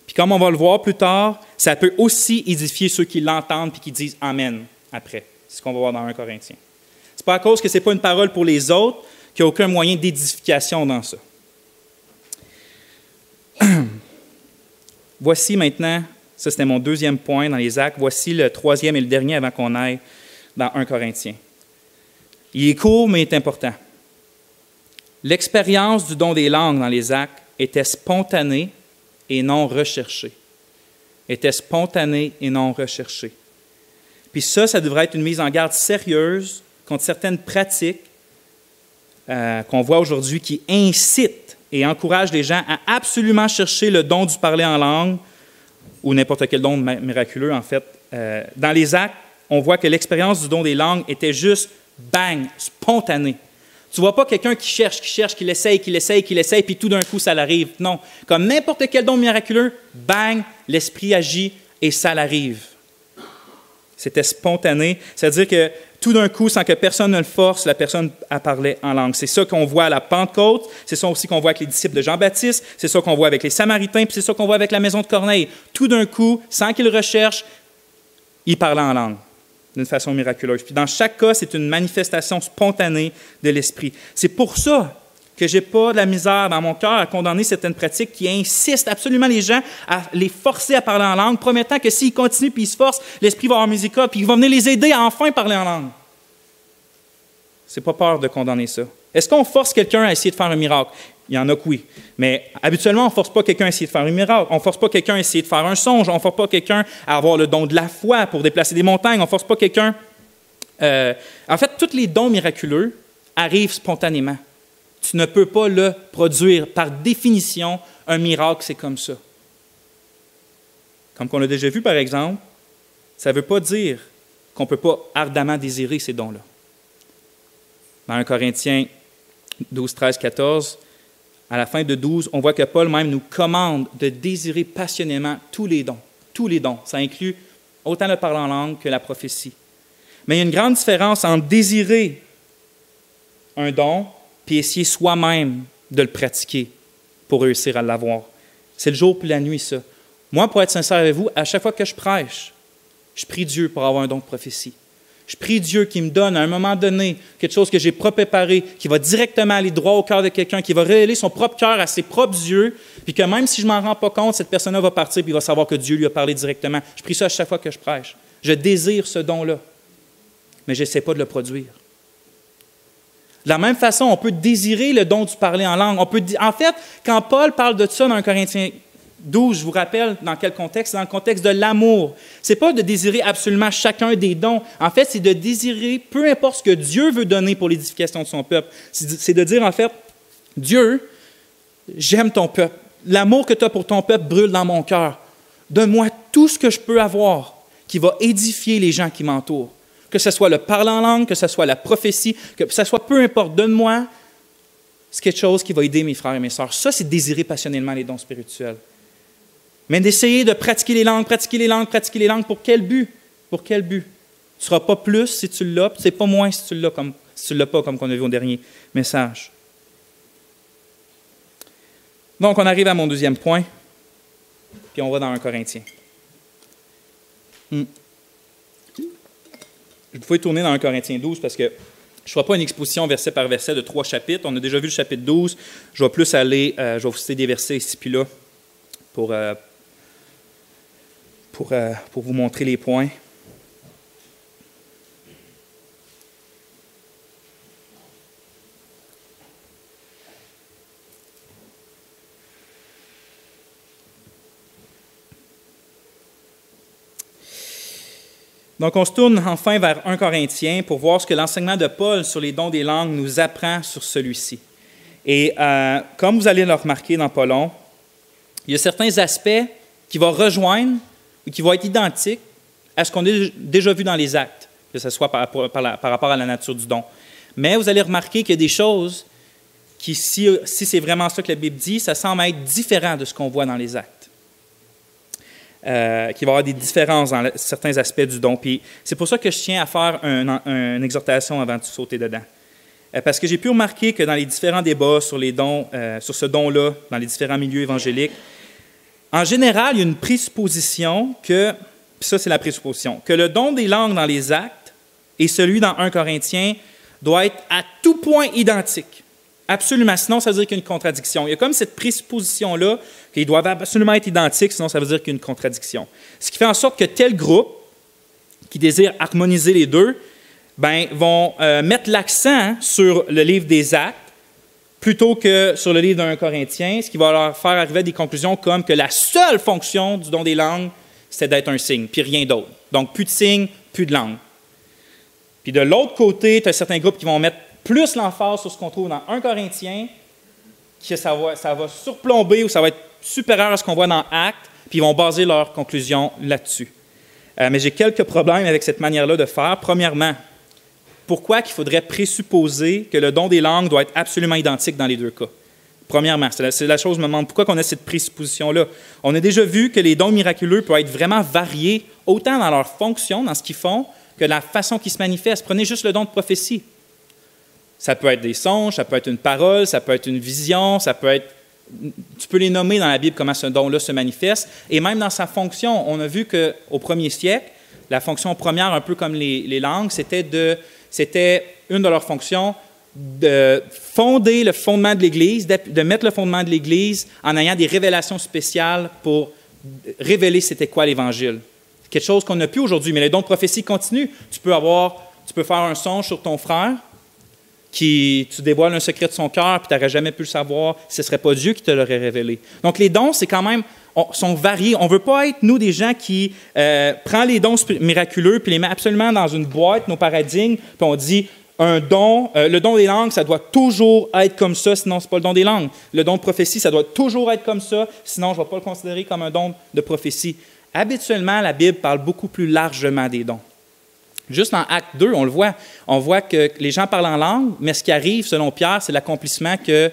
Puis comme on va le voir plus tard, ça peut aussi édifier ceux qui l'entendent puis qui disent « Amen » après. C'est ce qu'on va voir dans 1 Corinthiens. Ce n'est pas à cause que ce n'est pas une parole pour les autres qu'il n'y a aucun moyen d'édification dans ça. Voici maintenant, ça c'était mon deuxième point dans les Actes, voici le troisième et le dernier avant qu'on aille dans 1 Corinthiens. Il est court, mais il est important. L'expérience du don des langues dans les Actes était spontanée et non recherchée. Était spontanée et non recherchée. Puis ça devrait être une mise en garde sérieuse contre certaines pratiques qu'on voit aujourd'hui qui incitent et encouragent les gens à absolument chercher le don du parler en langue ou n'importe quel don miraculeux, en fait. Dans les Actes, on voit que l'expérience du don des langues était juste, bang, spontanée. Tu ne vois pas quelqu'un qui cherche, qui l'essaye, puis tout d'un coup, ça l'arrive. Non. Comme n'importe quel don miraculeux, bang, l'Esprit agit et ça l'arrive. C'était spontané. C'est-à-dire que tout d'un coup, sans que personne ne le force, la personne parlait en langue. C'est ça qu'on voit à la Pentecôte. C'est ça aussi qu'on voit avec les disciples de Jean-Baptiste. C'est ça qu'on voit avec les Samaritains. Puis c'est ça qu'on voit avec la maison de Corneille. Tout d'un coup, sans qu'ils recherchent, ils parlaient en langue d'une façon miraculeuse. Puis dans chaque cas, c'est une manifestation spontanée de l'Esprit. C'est pour ça que je n'ai pas de la misère dans mon cœur à condamner certaines pratiques qui insistent absolument les gens à les forcer à parler en langue, promettant que s'ils continuent puis ils se forcent, l'Esprit va avoir musica, puis il va venir les aider à enfin parler en langue. C'est pas peur de condamner ça. Est-ce qu'on force quelqu'un à essayer de faire un miracle? Il y en a que oui. Mais habituellement, on ne force pas quelqu'un à essayer de faire un miracle. On ne force pas quelqu'un à essayer de faire un songe. On ne force pas quelqu'un à avoir le don de la foi pour déplacer des montagnes. On ne force pas quelqu'un... En fait, tous les dons miraculeux arrivent spontanément. Tu ne peux pas le produire. Par définition, un miracle, c'est comme ça. Comme on l'a déjà vu, par exemple, ça ne veut pas dire qu'on ne peut pas ardemment désirer ces dons-là. Dans 1 Corinthiens 12, 13, 14, à la fin de 12, on voit que Paul même nous commande de désirer passionnément tous les dons. Tous les dons. Ça inclut autant le parler en langue que la prophétie. Mais il y a une grande différence entre désirer un don puis essayer soi-même de le pratiquer pour réussir à l'avoir. C'est le jour puis la nuit, ça. Moi, pour être sincère avec vous, à chaque fois que je prêche, je prie Dieu pour avoir un don de prophétie. Je prie Dieu qui me donne à un moment donné quelque chose que j'ai préparé, qui va directement aller droit au cœur de quelqu'un, qui va révéler son propre cœur à ses propres yeux, puis que même si je ne m'en rends pas compte, cette personne-là va partir puis il va savoir que Dieu lui a parlé directement. Je prie ça à chaque fois que je prêche. Je désire ce don-là, mais je n'essaie pas de le produire. De la même façon, on peut désirer le don du parler en langue. En fait, quand Paul parle de ça dans 1 Corinthiens 12, je vous rappelle dans quel contexte? Dans le contexte de l'amour. Ce n'est pas de désirer absolument chacun des dons. En fait, c'est de désirer, peu importe ce que Dieu veut donner pour l'édification de son peuple. C'est de dire, en fait, Dieu, j'aime ton peuple. L'amour que tu as pour ton peuple brûle dans mon cœur. Donne-moi tout ce que je peux avoir qui va édifier les gens qui m'entourent. Que ce soit le parler en langue, que ce soit la prophétie, que ce soit peu importe. Donne-moi c'est quelque chose qui va aider mes frères et mes sœurs. Ça, c'est désirer passionnément les dons spirituels. Mais d'essayer de pratiquer les langues, pour quel but? Pour quel but? Tu ne seras pas plus si tu l'as, puis tu ne sais pas moins si tu ne l'as pas, comme on a vu au dernier message. Donc, on arrive à mon deuxième point, puis on va dans 1 Corinthiens. Vous pouvez tourner dans 1 Corinthiens 12 parce que je ne ferai pas une exposition verset par verset de 3 chapitres. On a déjà vu le chapitre 12. Je vais plus aller, je vais vous citer des versets ici puis là pour vous montrer les points. Donc, on se tourne enfin vers 1 Corinthiens pour voir ce que l'enseignement de Paul sur les dons des langues nous apprend sur celui-ci. Et comme vous allez le remarquer dans pas long, il y a certains aspects qui vont rejoindre ou qui vont être identiques à ce qu'on a déjà vu dans les actes, que ce soit par rapport à la nature du don. Mais vous allez remarquer qu'il y a des choses qui, si c'est vraiment ça que la Bible dit, ça semble être différent de ce qu'on voit dans les actes. Qu'il va y avoir des différences dans certains aspects du don. Puis c'est pour ça que je tiens à faire une exhortation avant de sauter dedans. Parce que j'ai pu remarquer que dans les différents débats sur les dons, sur ce don-là, dans les différents milieux évangéliques, en général, il y a une présupposition que, puis ça c'est la présupposition, que le don des langues dans les actes et celui dans 1 Corinthiens doit être à tout point identique. Absolument, sinon ça veut dire qu'il y a une contradiction. Il y a comme cette présupposition-là qu'ils doivent absolument être identiques, sinon ça veut dire qu'il y a une contradiction. Ce qui fait en sorte que tel groupe qui désire harmoniser les deux, vont mettre l'accent sur le livre des Actes plutôt que sur le livre de 1 Corinthiens, ce qui va leur faire arriver à des conclusions comme que la seule fonction du don des langues, c'est d'être un signe, puis rien d'autre. Donc, plus de signes, plus de langue. Puis de l'autre côté, tu as certains groupes qui vont mettre plus l'emphase sur ce qu'on trouve dans 1 Corinthiens, que ça va surplomber ou ça va être supérieur à ce qu'on voit dans Actes, puis ils vont baser leurs conclusions là-dessus. Mais j'ai quelques problèmes avec cette manière-là de faire. Premièrement, pourquoi qu'il faudrait présupposer que le don des langues doit être absolument identique dans les deux cas? Premièrement, c'est la chose que je me demande, pourquoi on a cette présupposition-là? On a déjà vu que les dons miraculeux peuvent être vraiment variés, autant dans leur fonction, dans ce qu'ils font, que la façon qu'ils se manifestent. Prenez juste le don de prophétie. Ça peut être des songes, ça peut être une parole, ça peut être une vision, ça peut être... Tu peux les nommer dans la Bible comment ce don-là se manifeste. Et même dans sa fonction, on a vu qu'au 1er siècle, la fonction première, un peu comme les langues, c'était une de leurs fonctions de fonder le fondement de l'Église, de mettre le fondement de l'Église en ayant des révélations spéciales pour révéler c'était quoi l'Évangile. C'est quelque chose qu'on n'a plus aujourd'hui, mais les dons de prophétie continuent. Tu peux faire un songe sur ton frère, tu dévoiles un secret de son cœur, puis tu n'aurais jamais pu le savoir, ce ne serait pas Dieu qui te l'aurait révélé. Donc les dons, c'est quand même, sont variés. On ne veut pas être, nous, des gens qui prennent les dons miraculeux puis les met absolument dans une boîte, nos paradigmes, puis on dit, le don des langues, ça doit toujours être comme ça, sinon ce n'est pas le don des langues. Le don de prophétie, ça doit toujours être comme ça, sinon je ne vais pas le considérer comme un don de prophétie. Habituellement, la Bible parle beaucoup plus largement des dons. Juste dans Acte 2, on le voit. On voit que les gens parlent en langue, mais ce qui arrive, selon Pierre, c'est l'accomplissement que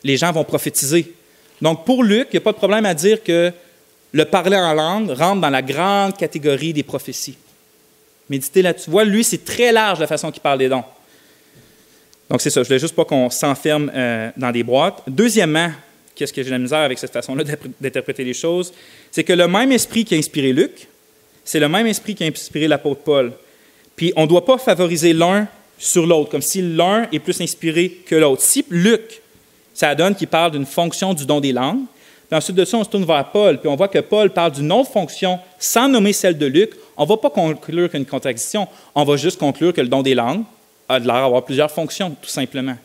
les gens vont prophétiser. Donc, pour Luc, il n'y a pas de problème à dire que le parler en langue rentre dans la grande catégorie des prophéties. Méditez là-dessus. Tu vois, lui, c'est très large la façon qu'il parle des dons. Donc, c'est ça. Je ne voulais juste pas qu'on s'enferme dans des boîtes. Deuxièmement, qu'est-ce que j'ai de la misère avec cette façon-là d'interpréter les choses? C'est que le même esprit qui a inspiré Luc, c'est le même esprit qui a inspiré l'apôtre Paul. Puis, on ne doit pas favoriser l'un sur l'autre, comme si l'un est plus inspiré que l'autre. Si Luc, ça donne qu'il parle d'une fonction du don des langues, puis ensuite de ça, on se tourne vers Paul, puis on voit que Paul parle d'une autre fonction sans nommer celle de Luc, on ne va pas conclure qu'une contradiction, on va juste conclure que le don des langues a de l'air d'avoir plusieurs fonctions, tout simplement.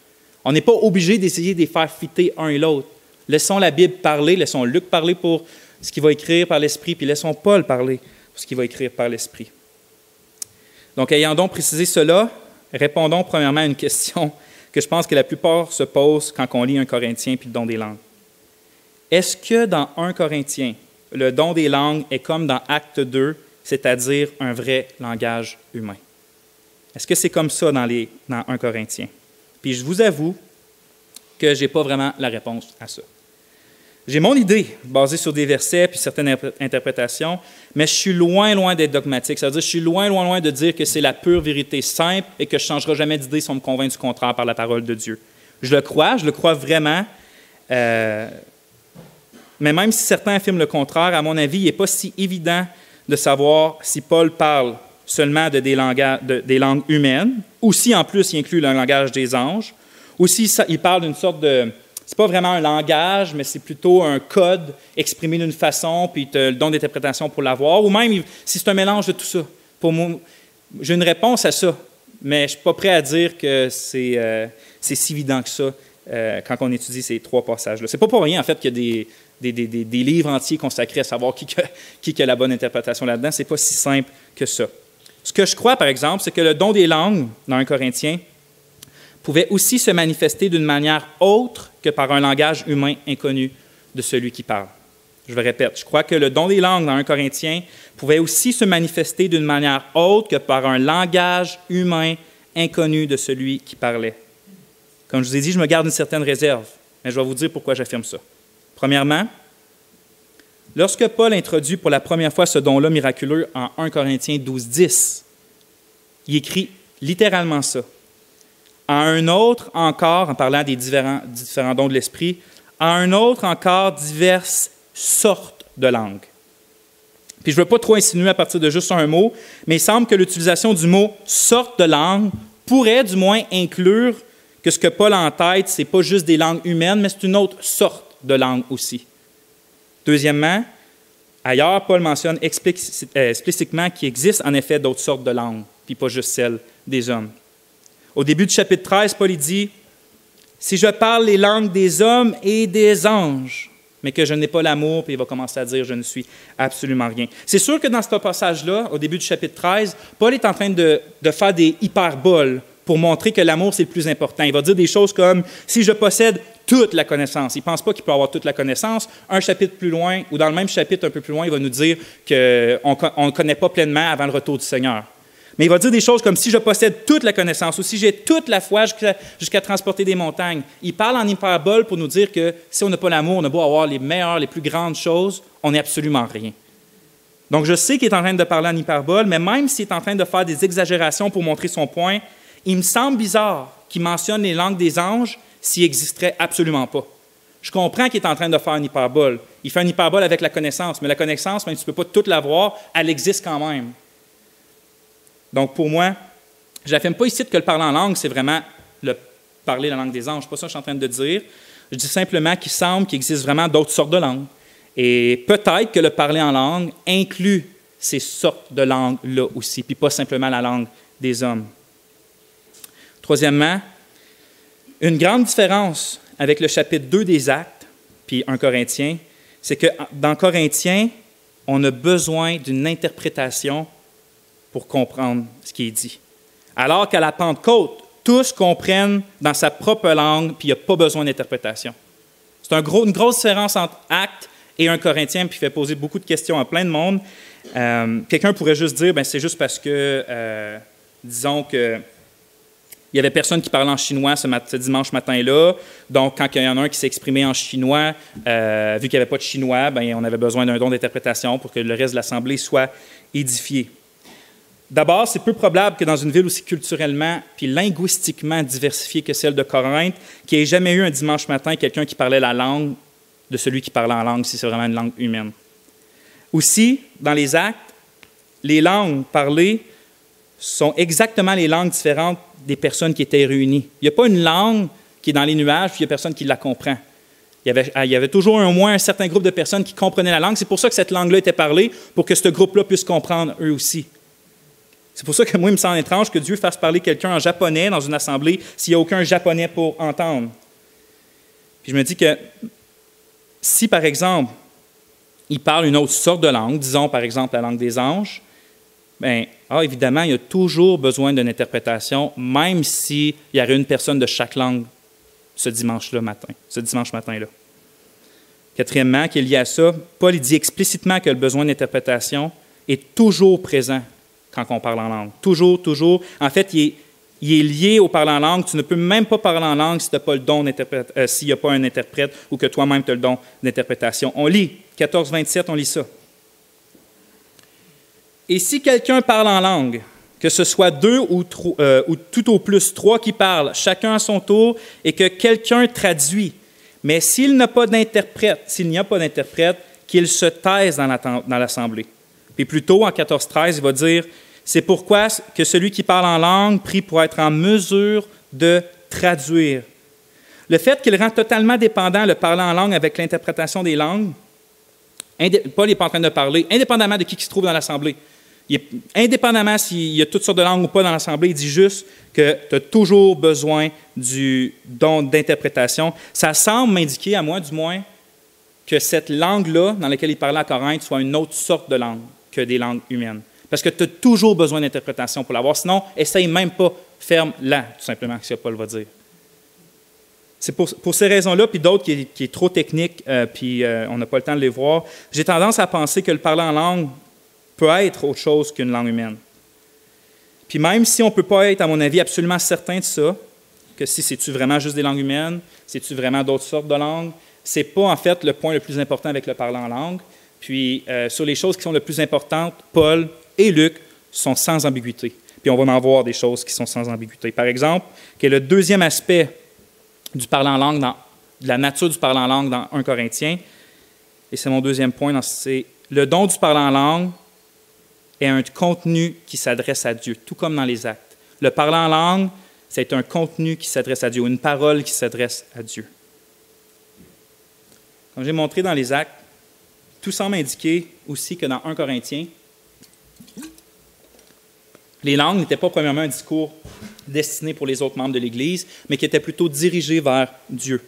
On n'est pas obligé d'essayer de les faire fitter un et l'autre. Laissons la Bible parler, laissons Luc parler pour ce qu'il va écrire par l'Esprit, puis laissons Paul parler pour ce qu'il va écrire par l'Esprit. Donc, ayant donc précisé cela, répondons premièrement à une question que je pense que la plupart se posent quand on lit 1 Corinthiens puis le don des langues. Est-ce que dans 1 Corinthiens, le don des langues est comme dans Acte 2, c'est-à-dire un vrai langage humain? Est-ce que c'est comme ça dans 1 Corinthiens? Puis je vous avoue que je n'ai pas vraiment la réponse à ça. J'ai mon idée, basée sur des versets puis certaines interprétations, mais je suis loin d'être dogmatique. C'est-à-dire, je suis loin de dire que c'est la pure vérité simple et que je ne changerai jamais d'idée si on me convainc du contraire par la parole de Dieu. Je le crois vraiment. Mais même si certains affirment le contraire, à mon avis, il n'est pas si évident de savoir si Paul parle seulement des langues humaines, ou si en plus il inclut le langage des anges, ou si il parle d'une sorte C'est pas vraiment un langage, mais c'est plutôt un code exprimé d'une façon, puis tu as le don d'interprétation pour l'avoir. Ou même si c'est un mélange de tout ça. Pour moi, j'ai une réponse à ça, mais je ne suis pas prêt à dire que c'est si évident que ça quand on étudie ces 3 passages-là. C'est pas pour rien, en fait, qu'il y a des livres entiers consacrés à savoir qui a la bonne interprétation là-dedans. C'est pas si simple que ça. Ce que je crois, par exemple, c'est que le don des langues, dans 1 Corinthiens, pouvait aussi se manifester d'une manière autre que par un langage humain inconnu de celui qui parle. Je le répète, je crois que le don des langues dans 1 Corinthiens pouvait aussi se manifester d'une manière autre que par un langage humain inconnu de celui qui parlait. Comme je vous ai dit, je me garde une certaine réserve, mais je vais vous dire pourquoi j'affirme ça. Premièrement, lorsque Paul introduit pour la première fois ce don-là miraculeux en 1 Corinthiens 12, 10, il écrit littéralement ça. À un autre encore, en parlant des différents dons de l'Esprit, à un autre encore diverses sortes de langues. Puis je ne veux pas trop insinuer à partir de juste un mot, mais il semble que l'utilisation du mot « sorte de langue » pourrait du moins inclure que ce que Paul a en tête, ce n'est pas juste des langues humaines, mais c'est une autre sorte de langue aussi. Deuxièmement, ailleurs, Paul mentionne explicitement qu'il existe en effet d'autres sortes de langues, puis pas juste celles des hommes. Au début du chapitre 13, Paul dit « Si je parle les langues des hommes et des anges, mais que je n'ai pas l'amour, puis il va commencer à dire « Je ne suis absolument rien ». C'est sûr que dans ce passage-là, au début du chapitre 13, Paul est en train de faire des hyperboles pour montrer que l'amour, c'est le plus important. Il va dire des choses comme « Si je possède toute la connaissance ». Il ne pense pas qu'il peut avoir toute la connaissance. Un chapitre plus loin, ou dans le même chapitre un peu plus loin, il va nous dire qu'on ne connaît pas pleinement avant le retour du Seigneur. Mais il va dire des choses comme « Si je possède toute la connaissance » ou « Si j'ai toute la foi jusqu'à transporter des montagnes ». Il parle en hyperbole pour nous dire que si on n'a pas l'amour, on a beau avoir les meilleures, les plus grandes choses, on n'est absolument rien. Donc je sais qu'il est en train de parler en hyperbole, mais même s'il est en train de faire des exagérations pour montrer son point, il me semble bizarre qu'il mentionne les langues des anges s'il n'existerait absolument pas. Je comprends qu'il est en train de faire une hyperbole. Il fait une hyperbole avec la connaissance, mais la connaissance, même si tu ne peux pas toute l'avoir, elle existe quand même. Donc, pour moi, je n'affirme pas ici que le parler en langue, c'est vraiment le parler la langue des anges. Ce n'est pas ça que je suis en train de dire. Je dis simplement qu'il semble qu'il existe vraiment d'autres sortes de langues. Et peut-être que le parler en langue inclut ces sortes de langues-là aussi, puis pas simplement la langue des hommes. Troisièmement, une grande différence avec le chapitre 2 des Actes, puis 1 Corinthiens, c'est que dans Corinthiens, on a besoin d'une interprétation pour comprendre ce qui est dit. Alors qu'à la Pentecôte, tous comprennent dans sa propre langue, puis il n'y a pas besoin d'interprétation. C'est une grosse différence entre Actes et 1 Corinthiens, puis il fait poser beaucoup de questions à plein de monde. Quelqu'un pourrait juste dire, c'est juste parce que, disons que il n'y avait personne qui parlait en chinois ce dimanche matin-là. Donc, quand il y en a un qui s'est exprimé en chinois, vu qu'il n'y avait pas de chinois, on avait besoin d'un don d'interprétation pour que le reste de l'Assemblée soit édifié. D'abord, c'est peu probable que dans une ville aussi culturellement puis linguistiquement diversifiée que celle de Corinthe, qu'il n'y ait jamais eu un dimanche matin quelqu'un qui parlait la langue de celui qui parlait en langue, si c'est vraiment une langue humaine. Aussi, dans les Actes, les langues parlées sont exactement les langues différentes des personnes qui étaient réunies. Il n'y a pas une langue qui est dans les nuages, puis il n'y a personne qui la comprend. Il y avait toujours au moins un certain groupe de personnes qui comprenaient la langue. C'est pour ça que cette langue-là était parlée, pour que ce groupe-là puisse comprendre eux aussi. C'est pour ça que moi, il me semble étrange que Dieu fasse parler quelqu'un en japonais dans une assemblée s'il n'y a aucun japonais pour entendre. Puis je me dis que si, par exemple, il parle une autre sorte de langue, disons par exemple la langue des anges, évidemment, il y a toujours besoin d'une interprétation, même s'il y aurait une personne de chaque langue ce dimanche matin-là. Quatrièmement, qui est lié à ça, Paul dit explicitement que le besoin d'interprétation est toujours présent quand on parle en langue. Toujours, toujours. En fait, il est lié au parler en langue. Tu ne peux même pas parler en langue si tu n'as pas le don s'il n'y a pas un interprète ou que toi-même tu as le don d'interprétation. On lit 14-27, on lit ça. Et si quelqu'un parle en langue, que ce soit 2 ou tout au plus 3 qui parlent, chacun à son tour, et que quelqu'un traduit, mais s'il n'y a pas d'interprète, qu'il se taise dans l'assemblée. Puis plus tôt, en 14-13, il va dire « C'est pourquoi que celui qui parle en langue prie pour être en mesure de traduire. » Le fait qu'il rend totalement dépendant le parlant en langue avec l'interprétation des langues, Paul n'est pas en train de parler, indépendamment de qui se trouve dans l'assemblée. Indépendamment s'il y a toutes sortes de langues ou pas dans l'assemblée, il dit juste que tu as toujours besoin du don d'interprétation. Ça semble m'indiquer, à moi du moins, que cette langue-là, dans laquelle il parlait à Corinthe, soit une autre sorte de langue que des langues humaines. Parce que tu as toujours besoin d'interprétation pour l'avoir. Sinon, essaye même pas, ferme-la, tout simplement, c'est ce que Paul va dire. C'est pour ces raisons-là, puis d'autres qui est trop technique, puis on n'a pas le temps de les voir, j'ai tendance à penser que le parler en langue peut être autre chose qu'une langue humaine. Puis même si on ne peut pas être, à mon avis, absolument certain de ça, que si c'est-tu vraiment juste des langues humaines, c'est-tu vraiment d'autres sortes de langues, ce n'est pas en fait le point le plus important avec le parler en langue. Puis sur les choses qui sont les plus importantes, Paul et Luc sont sans ambiguïté. Puis on va en voir des choses qui sont sans ambiguïté. Par exemple, qui est le deuxième aspect du parler en langue, de la nature du parler en langue dans 1 Corinthiens, et c'est mon deuxième point, c'est le don du parler en langue est un contenu qui s'adresse à Dieu, tout comme dans les actes. Le parler en langue, c'est un contenu qui s'adresse à Dieu, une parole qui s'adresse à Dieu. Comme j'ai montré dans les actes, tout semble indiquer aussi que dans 1 Corinthiens, les langues n'étaient pas premièrement un discours destiné pour les autres membres de l'Église, mais qui était plutôt dirigé vers Dieu.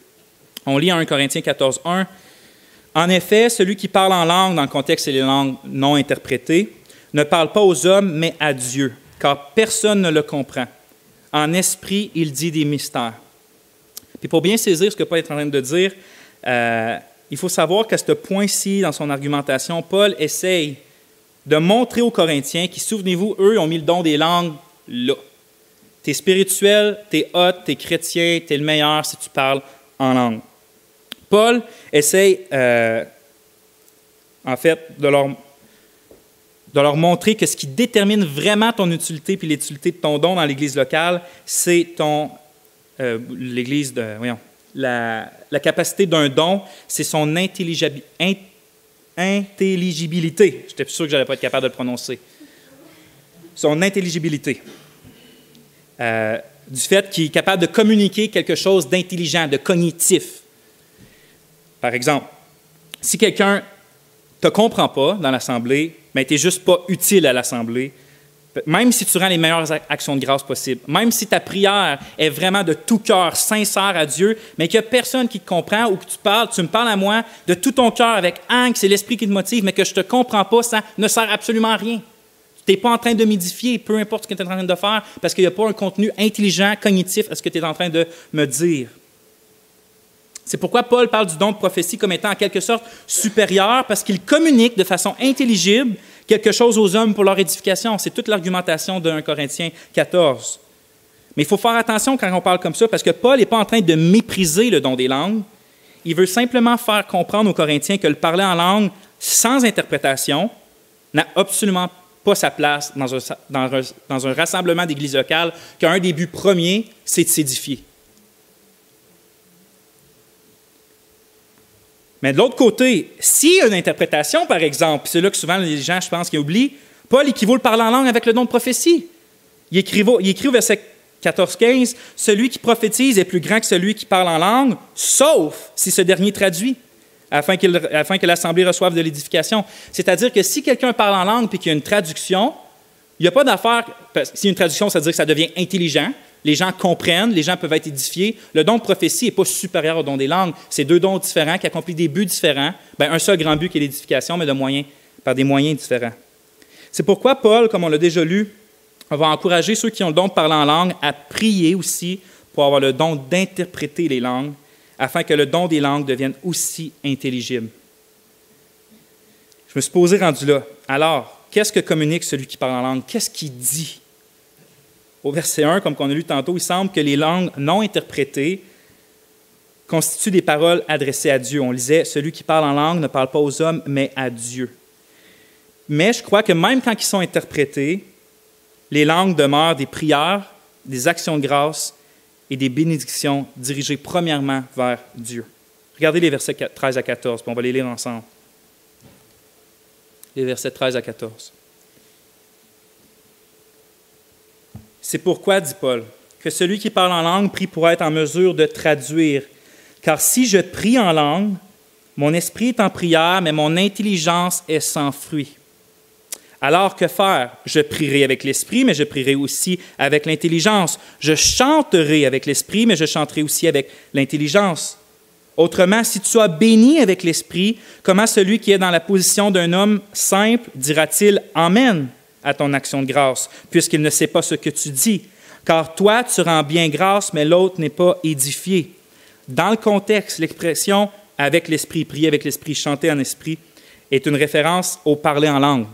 On lit en 1 Corinthiens 14, 1. « En effet, celui qui parle en langue, dans le contexte c'est les langues non interprétées, ne parle pas aux hommes, mais à Dieu, car personne ne le comprend. En esprit, il dit des mystères. » Puis pour bien saisir ce que Paul est en train de dire, il faut savoir qu'à ce point-ci, dans son argumentation, Paul essaye de montrer aux Corinthiens qui, souvenez-vous, eux ont mis le don des langues là. Tu es spirituel, tu es hot, tu es chrétien, tu es le meilleur si tu parles en langue. Paul essaye, en fait, de leur montrer que ce qui détermine vraiment ton utilité puis l'utilité de ton don dans l'Église locale, c'est la capacité d'un don, c'est son intelligibilité. J'étais sûr que je n'allais pas être capable de le prononcer. Son intelligibilité. Du fait qu'il est capable de communiquer quelque chose d'intelligent, de cognitif. Par exemple, si quelqu'un ne te comprend pas dans l'Assemblée, mais tu n'es juste pas utile à l'Assemblée, même si tu rends les meilleures actions de grâce possibles, même si ta prière est vraiment de tout cœur, sincère à Dieu, mais qu'il n'y a personne qui te comprend ou que tu me parles à moi de tout ton cœur avec que c'est l'Esprit qui te motive, mais que je ne te comprends pas, ça ne sert absolument à rien. Tu n'es pas en train de m'édifier, peu importe ce que tu es en train de faire, parce qu'il n'y a pas un contenu intelligent, cognitif à ce que tu es en train de me dire. C'est pourquoi Paul parle du don de prophétie comme étant en quelque sorte supérieur, parce qu'il communique de façon intelligible quelque chose aux hommes pour leur édification. C'est toute l'argumentation de 1 Corinthiens 14. Mais il faut faire attention quand on parle comme ça, parce que Paul n'est pas en train de mépriser le don des langues. Il veut simplement faire comprendre aux Corinthiens que le parler en langue sans interprétation n'a absolument pas sa place dans un rassemblement d'église locale, qu'un des buts premiers, c'est de s'édifier. Mais de l'autre côté, s'il y a une interprétation, par exemple, c'est là que souvent les gens, je pense, qui oublient, Paul équivaut le parler en langue avec le don de prophétie. Il écrit au verset 14-15, « Celui qui prophétise est plus grand que celui qui parle en langue, sauf si ce dernier traduit, afin que l'Assemblée reçoive de l'édification. » C'est-à-dire que si quelqu'un parle en langue et qu'il y a une traduction, il n'y a pas d'affaire, s'il y a une traduction, ça veut dire que ça devient intelligent, les gens comprennent, les gens peuvent être édifiés. Le don de prophétie n'est pas supérieur au don des langues. C'est deux dons différents qui accomplissent des buts différents. Un seul grand but qui est l'édification, mais par des moyens différents. C'est pourquoi Paul, comme on l'a déjà lu, va encourager ceux qui ont le don de parler en langue à prier aussi pour avoir le don d'interpréter les langues, afin que le don des langues devienne aussi intelligible. Je me suis posé rendu là. Alors, qu'est-ce que communique celui qui parle en langue? Qu'est-ce qu'il dit? Au verset 1, comme on a lu tantôt, il semble que les langues non interprétées constituent des paroles adressées à Dieu. On lisait « Celui qui parle en langue ne parle pas aux hommes, mais à Dieu ». Mais je crois que même quand ils sont interprétés, les langues demeurent des prières, des actions de grâce et des bénédictions dirigées premièrement vers Dieu. Regardez les versets 13 à 14, puis on va les lire ensemble. Les versets 13 à 14. « C'est pourquoi, dit Paul, que celui qui parle en langue prie pour être en mesure de traduire. Car si je prie en langue, mon esprit est en prière, mais mon intelligence est sans fruit. Alors que faire? Je prierai avec l'esprit, mais je prierai aussi avec l'intelligence. Je chanterai avec l'esprit, mais je chanterai aussi avec l'intelligence. Autrement, si tu as béni avec l'esprit, comment celui qui est dans la position d'un homme simple dira-t-il « Amen » à ton action de grâce, puisqu'il ne sait pas ce que tu dis? Car toi, tu rends bien grâce, mais l'autre n'est pas édifié. Dans le contexte, l'expression « avec l'esprit », prier avec l'esprit, chanter en esprit, est une référence au parler en langue.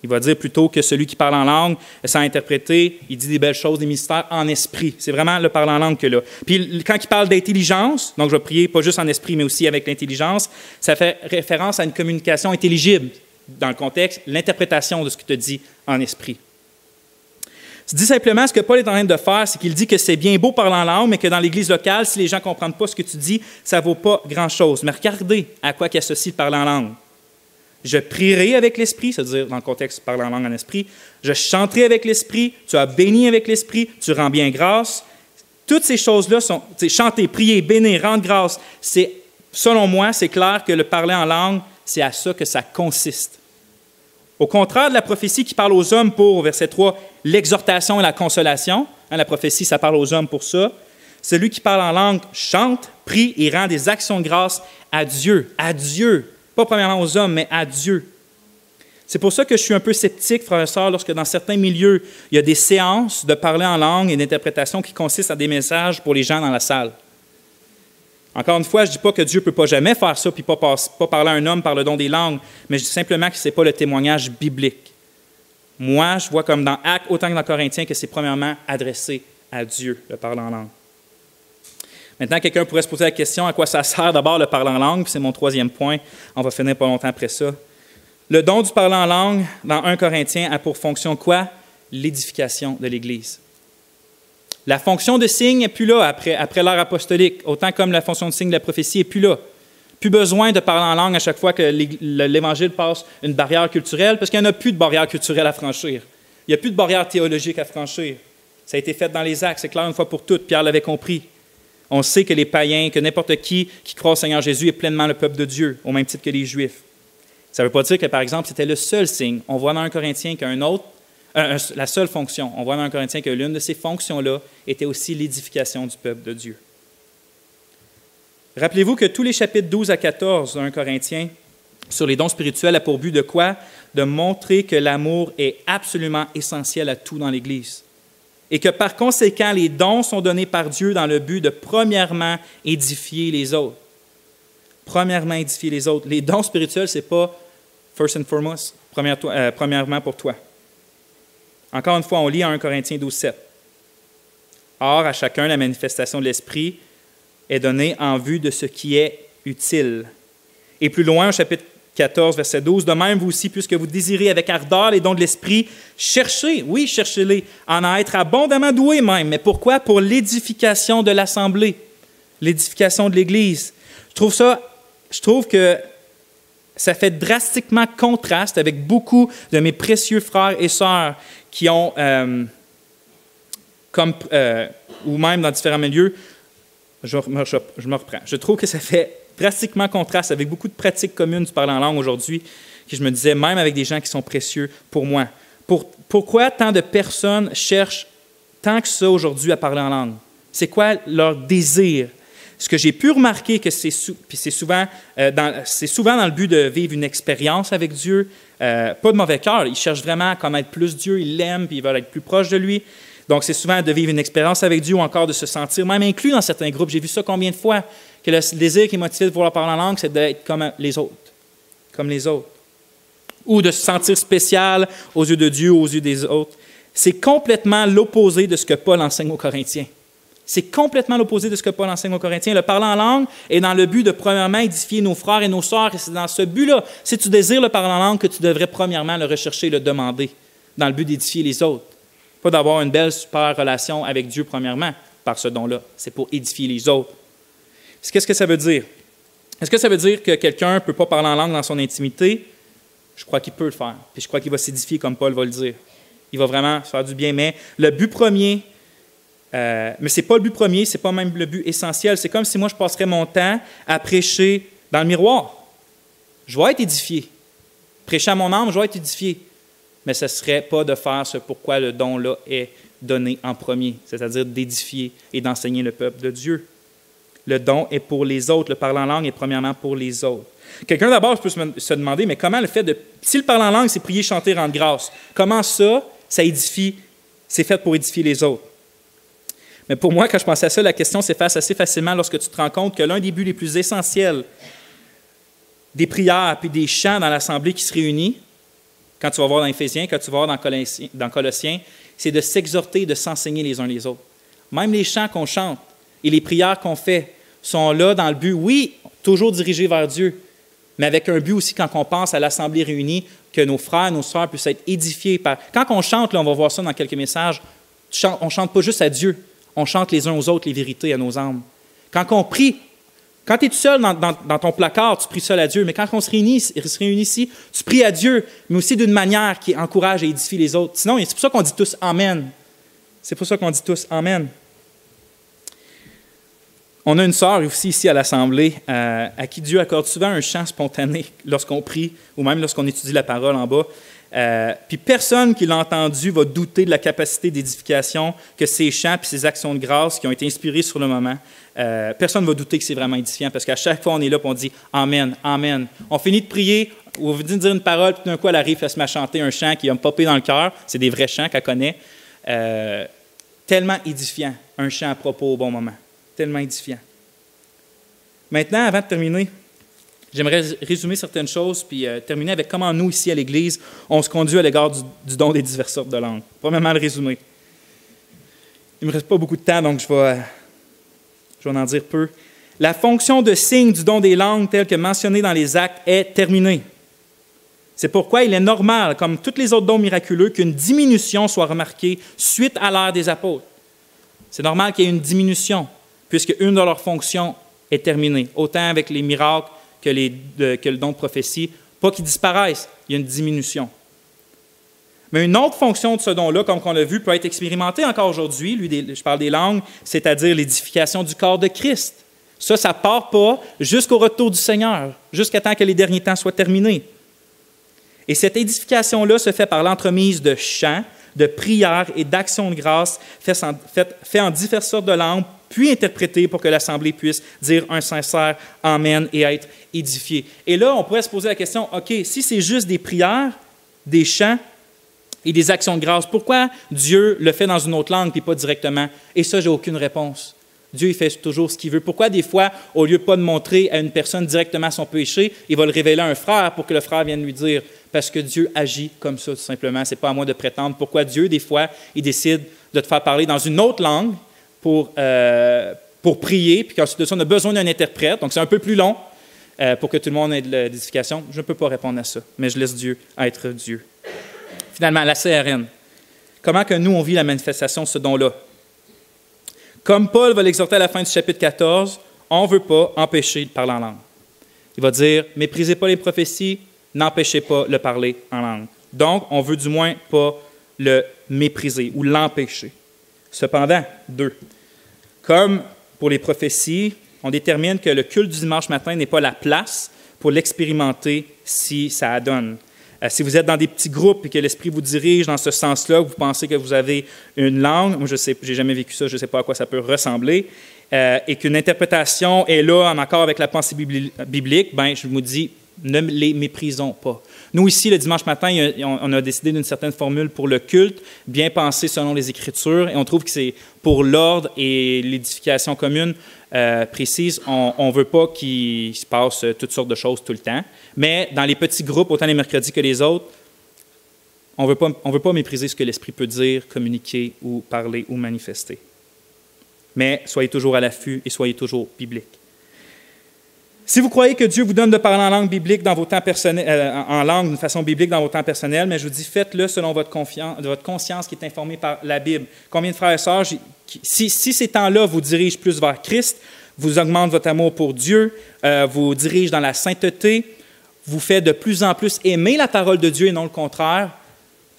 Il va dire plutôt que celui qui parle en langue, sans interpréter, il dit des belles choses, des mystères en esprit. C'est vraiment le parler en langue que là. Puis quand il parle d'intelligence, donc je vais prier pas juste en esprit, mais aussi avec l'intelligence, ça fait référence à une communication intelligible. Dans le contexte, l'interprétation de ce que tu dis en esprit. Je dis simplement, ce que Paul est en train de faire, c'est qu'il dit que c'est bien beau parler en langue, mais que dans l'Église locale, si les gens ne comprennent pas ce que tu dis, ça ne vaut pas grand-chose. Mais regardez à quoi il associe le parler en langue. Je prierai avec l'esprit, c'est-à-dire dans le contexte parler en langue en esprit. Je chanterai avec l'esprit, tu as béni avec l'esprit, tu rends bien grâce. Toutes ces choses-là sont, chanter, prier, bénir, rendre grâce, c'est, selon moi, c'est clair que le parler en langue, c'est à ça que ça consiste. Au contraire de la prophétie qui parle aux hommes pour, verset 3, l'exhortation et la consolation, la prophétie, ça parle aux hommes pour ça. Celui qui parle en langue chante, prie et rend des actions de grâce à Dieu. À Dieu. Pas premièrement aux hommes, mais à Dieu. C'est pour ça que je suis un peu sceptique, frères et sœurs, lorsque dans certains milieux, il y a des séances de parler en langue et d'interprétation qui consistent à des messages pour les gens dans la salle. Encore une fois, je ne dis pas que Dieu ne peut pas jamais faire ça puis pas parler à un homme par le don des langues, mais je dis simplement que ce n'est pas le témoignage biblique. Moi, je vois comme dans Actes, autant que dans Corinthiens, que c'est premièrement adressé à Dieu, le parler en langue. Maintenant, quelqu'un pourrait se poser la question à quoi ça sert d'abord le parler en langue, puis c'est mon troisième point. On va finir pas longtemps après ça. Le don du parler en langue, dans 1 Corinthiens, a pour fonction quoi? L'édification de l'Église. La fonction de signe n'est plus là après l'ère apostolique, autant comme la fonction de signe de la prophétie n'est plus là. Plus besoin de parler en langue à chaque fois que l'Évangile passe une barrière culturelle, parce qu'il n'y en a plus de barrière culturelle à franchir. Il n'y a plus de barrière théologique à franchir. Ça a été fait dans les Actes, c'est clair une fois pour toutes, Pierre l'avait compris. On sait que les païens, que n'importe qui croit au Seigneur Jésus est pleinement le peuple de Dieu, au même titre que les Juifs. Ça ne veut pas dire que, par exemple, c'était le seul signe. On voit dans 1 Corinthiens qu'un autre, la seule fonction, on voit dans 1 Corinthiens que l'une de ces fonctions-là était aussi l'édification du peuple de Dieu. Rappelez-vous que tous les chapitres 12 à 14 de 1 Corinthiens sur les dons spirituels a pour but de quoi? De montrer que l'amour est absolument essentiel à tout dans l'Église. Et que par conséquent, les dons sont donnés par Dieu dans le but de premièrement édifier les autres. Premièrement édifier les autres. Les dons spirituels, ce n'est pas first and foremost, premièrement pour toi. Encore une fois, on lit en 1 Corinthiens 12, 7. Or, à chacun, la manifestation de l'Esprit est donnée en vue de ce qui est utile. Et plus loin, au chapitre 14, verset 12, de même, vous aussi, puisque vous désirez avec ardeur les dons de l'Esprit, cherchez, oui, cherchez-les, en être abondamment doués même. Mais pourquoi? Pour l'édification de l'Assemblée, l'édification de l'Église. Je trouve que ça fait drastiquement contraste avec beaucoup de mes précieux frères et sœurs qui ont, ou même dans différents milieux, je me reprends. Je trouve que ça fait drastiquement contraste avec beaucoup de pratiques communes du parler en langue aujourd'hui, que je me disais, même avec des gens qui sont précieux pour moi. Pourquoi tant de personnes cherchent tant que ça aujourd'hui à parler en langue? C'est quoi leur désir? Ce que j'ai pu remarquer, que c'est souvent dans le but de vivre une expérience avec Dieu, pas de mauvais cœur, ils cherchent vraiment à connaître plus Dieu, ils l'aiment, puis ils veulent être plus proches de lui. Donc, c'est souvent de vivre une expérience avec Dieu ou encore de se sentir même inclus dans certains groupes. J'ai vu ça combien de fois, que le désir qui est motivé de vouloir parler en langue, c'est d'être comme les autres. Comme les autres. Ou de se sentir spécial aux yeux de Dieu ou aux yeux des autres. C'est complètement l'opposé de ce que Paul enseigne aux Corinthiens. C'est complètement l'opposé de ce que Paul enseigne aux Corinthiens. Le parler en langue est dans le but de, premièrement, édifier nos frères et nos sœurs. Et c'est dans ce but-là, si tu désires le parler en langue, que tu devrais, premièrement, le rechercher et le demander, dans le but d'édifier les autres. Pas d'avoir une belle, super relation avec Dieu, premièrement, par ce don-là. C'est pour édifier les autres. Qu'est-ce que ça veut dire? Est-ce que ça veut dire que quelqu'un ne peut pas parler en langue dans son intimité? Je crois qu'il peut le faire. Puis je crois qu'il va s'édifier comme Paul va le dire. Il va vraiment se faire du bien. Mais le but premier Mais ce n'est pas le but premier, ce n'est pas même le but essentiel. C'est comme si moi, je passerais mon temps à prêcher dans le miroir. Je vais être édifié. Prêcher à mon âme, je vais être édifié. Mais ce ne serait pas de faire ce pourquoi le don-là est donné en premier, c'est-à-dire d'édifier et d'enseigner le peuple de Dieu. Le don est pour les autres. Le parler en langue est premièrement pour les autres. Quelqu'un d'abord peut se demander, mais comment le fait de... Si le parler en langue, c'est prier, chanter, rendre grâce, comment ça édifie, c'est fait pour édifier les autres? Mais pour moi, quand je pensais à ça, la question s'efface assez facilement lorsque tu te rends compte que l'un des buts les plus essentiels des prières et des chants dans l'assemblée qui se réunit, quand tu vas voir dans Éphésiens, quand tu vas voir dans Colossiens, c'est de s'exhorter, de s'enseigner les uns les autres. Même les chants qu'on chante et les prières qu'on fait sont là dans le but, oui, toujours dirigés vers Dieu, mais avec un but aussi quand on pense à l'assemblée réunie, que nos frères, nos sœurs puissent être édifiés par... Quand on chante, là, on va voir ça dans quelques messages, on ne chante pas juste à Dieu, on chante les uns aux autres les vérités à nos âmes. Quand on prie, quand tu es tout seul dans ton placard, tu pries seul à Dieu, mais quand on se réunit ici, tu pries à Dieu, mais aussi d'une manière qui encourage et édifie les autres. Sinon, c'est pour ça qu'on dit tous « Amen ». C'est pour ça qu'on dit tous « Amen ». On a une sœur aussi ici à l'Assemblée à qui Dieu accorde souvent un chant spontané lorsqu'on prie ou même lorsqu'on étudie la parole en bas. Puis personne qui l'a entendu va douter de la capacité d'édification que ces chants et ces actions de grâce qui ont été inspirés sur le moment, personne ne va douter que c'est vraiment édifiant parce qu'à chaque fois, on est là et on dit « Amen, Amen ». On finit de prier, on veut dire une parole, puis d'un coup, elle arrive, elle se met à chanter un chant qui va me popper dans le cœur. C'est des vrais chants qu'elle connaît. Tellement édifiant, un chant à propos au bon moment. Tellement édifiant. Maintenant, avant de terminer, j'aimerais résumer certaines choses puis terminer avec comment nous, ici à l'Église, on se conduit à l'égard du don des diverses sortes de langues. Premièrement, le résumer. Il ne me reste pas beaucoup de temps, donc je vais en dire peu. La fonction de signe du don des langues, telle que mentionnée dans les actes, est terminée. C'est pourquoi il est normal, comme tous les autres dons miraculeux, qu'une diminution soit remarquée suite à l'ère des apôtres. C'est normal qu'il y ait une diminution, puisque une de leurs fonctions est terminée, autant avec les miracles que le don de prophétie. Pas qu'ils disparaissent, il y a une diminution. Mais une autre fonction de ce don-là, comme on l'a vu, peut être expérimentée encore aujourd'hui, je parle des langues, c'est-à-dire l'édification du corps de Christ. Ça ne part pas jusqu'au retour du Seigneur, jusqu'à temps que les derniers temps soient terminés. Et cette édification-là se fait par l'entremise de chants, de prières et d'actions de grâce fait en diverses sortes de langues, puis interprétées pour que l'Assemblée puisse dire un sincère « Amen » et être édifiée. Et là, on pourrait se poser la question, OK, si c'est juste des prières, des chants et des actions de grâce, pourquoi Dieu le fait dans une autre langue et pas directement? Et ça, j'ai aucune réponse. Dieu, il fait toujours ce qu'il veut. Pourquoi des fois, au lieu de pas de montrer à une personne directement son péché, il va le révéler à un frère pour que le frère vienne lui dire? Parce que Dieu agit comme ça, tout simplement. Ce n'est pas à moi de prétendre. Pourquoi Dieu, des fois, il décide de te faire parler dans une autre langue pour prier, puis qu'ensuite de ça, on a besoin d'un interprète. Donc, c'est un peu plus long pour que tout le monde ait de l'édification. Je ne peux pas répondre à ça, mais je laisse Dieu être Dieu. Finalement, la CRN. Comment que nous, on vit la manifestation de ce don-là? Comme Paul va l'exhorter à la fin du chapitre 14, on ne veut pas empêcher de parler en langue. Il va dire, méprisez pas les prophéties, n'empêchez pas le parler en langue. Donc, on veut du moins pas le mépriser ou l'empêcher. Cependant, 2. Comme pour les prophéties, on détermine que le culte du dimanche matin n'est pas la place pour l'expérimenter si ça donne. Si vous êtes dans des petits groupes et que l'Esprit vous dirige dans ce sens-là, vous pensez que vous avez une langue, moi je n'ai jamais vécu ça, je ne sais pas à quoi ça peut ressembler, et qu'une interprétation est là en accord avec la pensée biblique, ben je vous dis, ne les méprisons pas. Nous, ici, le dimanche matin, on a décidé d'une certaine formule pour le culte, bien pensé selon les Écritures, et on trouve que c'est pour l'ordre et l'édification commune précise. On ne veut pas qu'il se passe toutes sortes de choses tout le temps, mais dans les petits groupes, autant les mercredis que les autres, on ne veut pas mépriser ce que l'Esprit peut dire, communiquer ou parler ou manifester. Mais soyez toujours à l'affût et soyez toujours bibliques. Si vous croyez que Dieu vous donne de parler en langue biblique dans vos temps personnels, en langue d'une façon biblique dans vos temps personnels, mais je vous dis, faites-le selon votre conscience qui est informée par la Bible. Combien de frères et sœurs, si ces temps-là vous dirigent plus vers Christ, vous augmentent votre amour pour Dieu, vous dirigent dans la sainteté, vous fait de plus en plus aimer la parole de Dieu et non le contraire,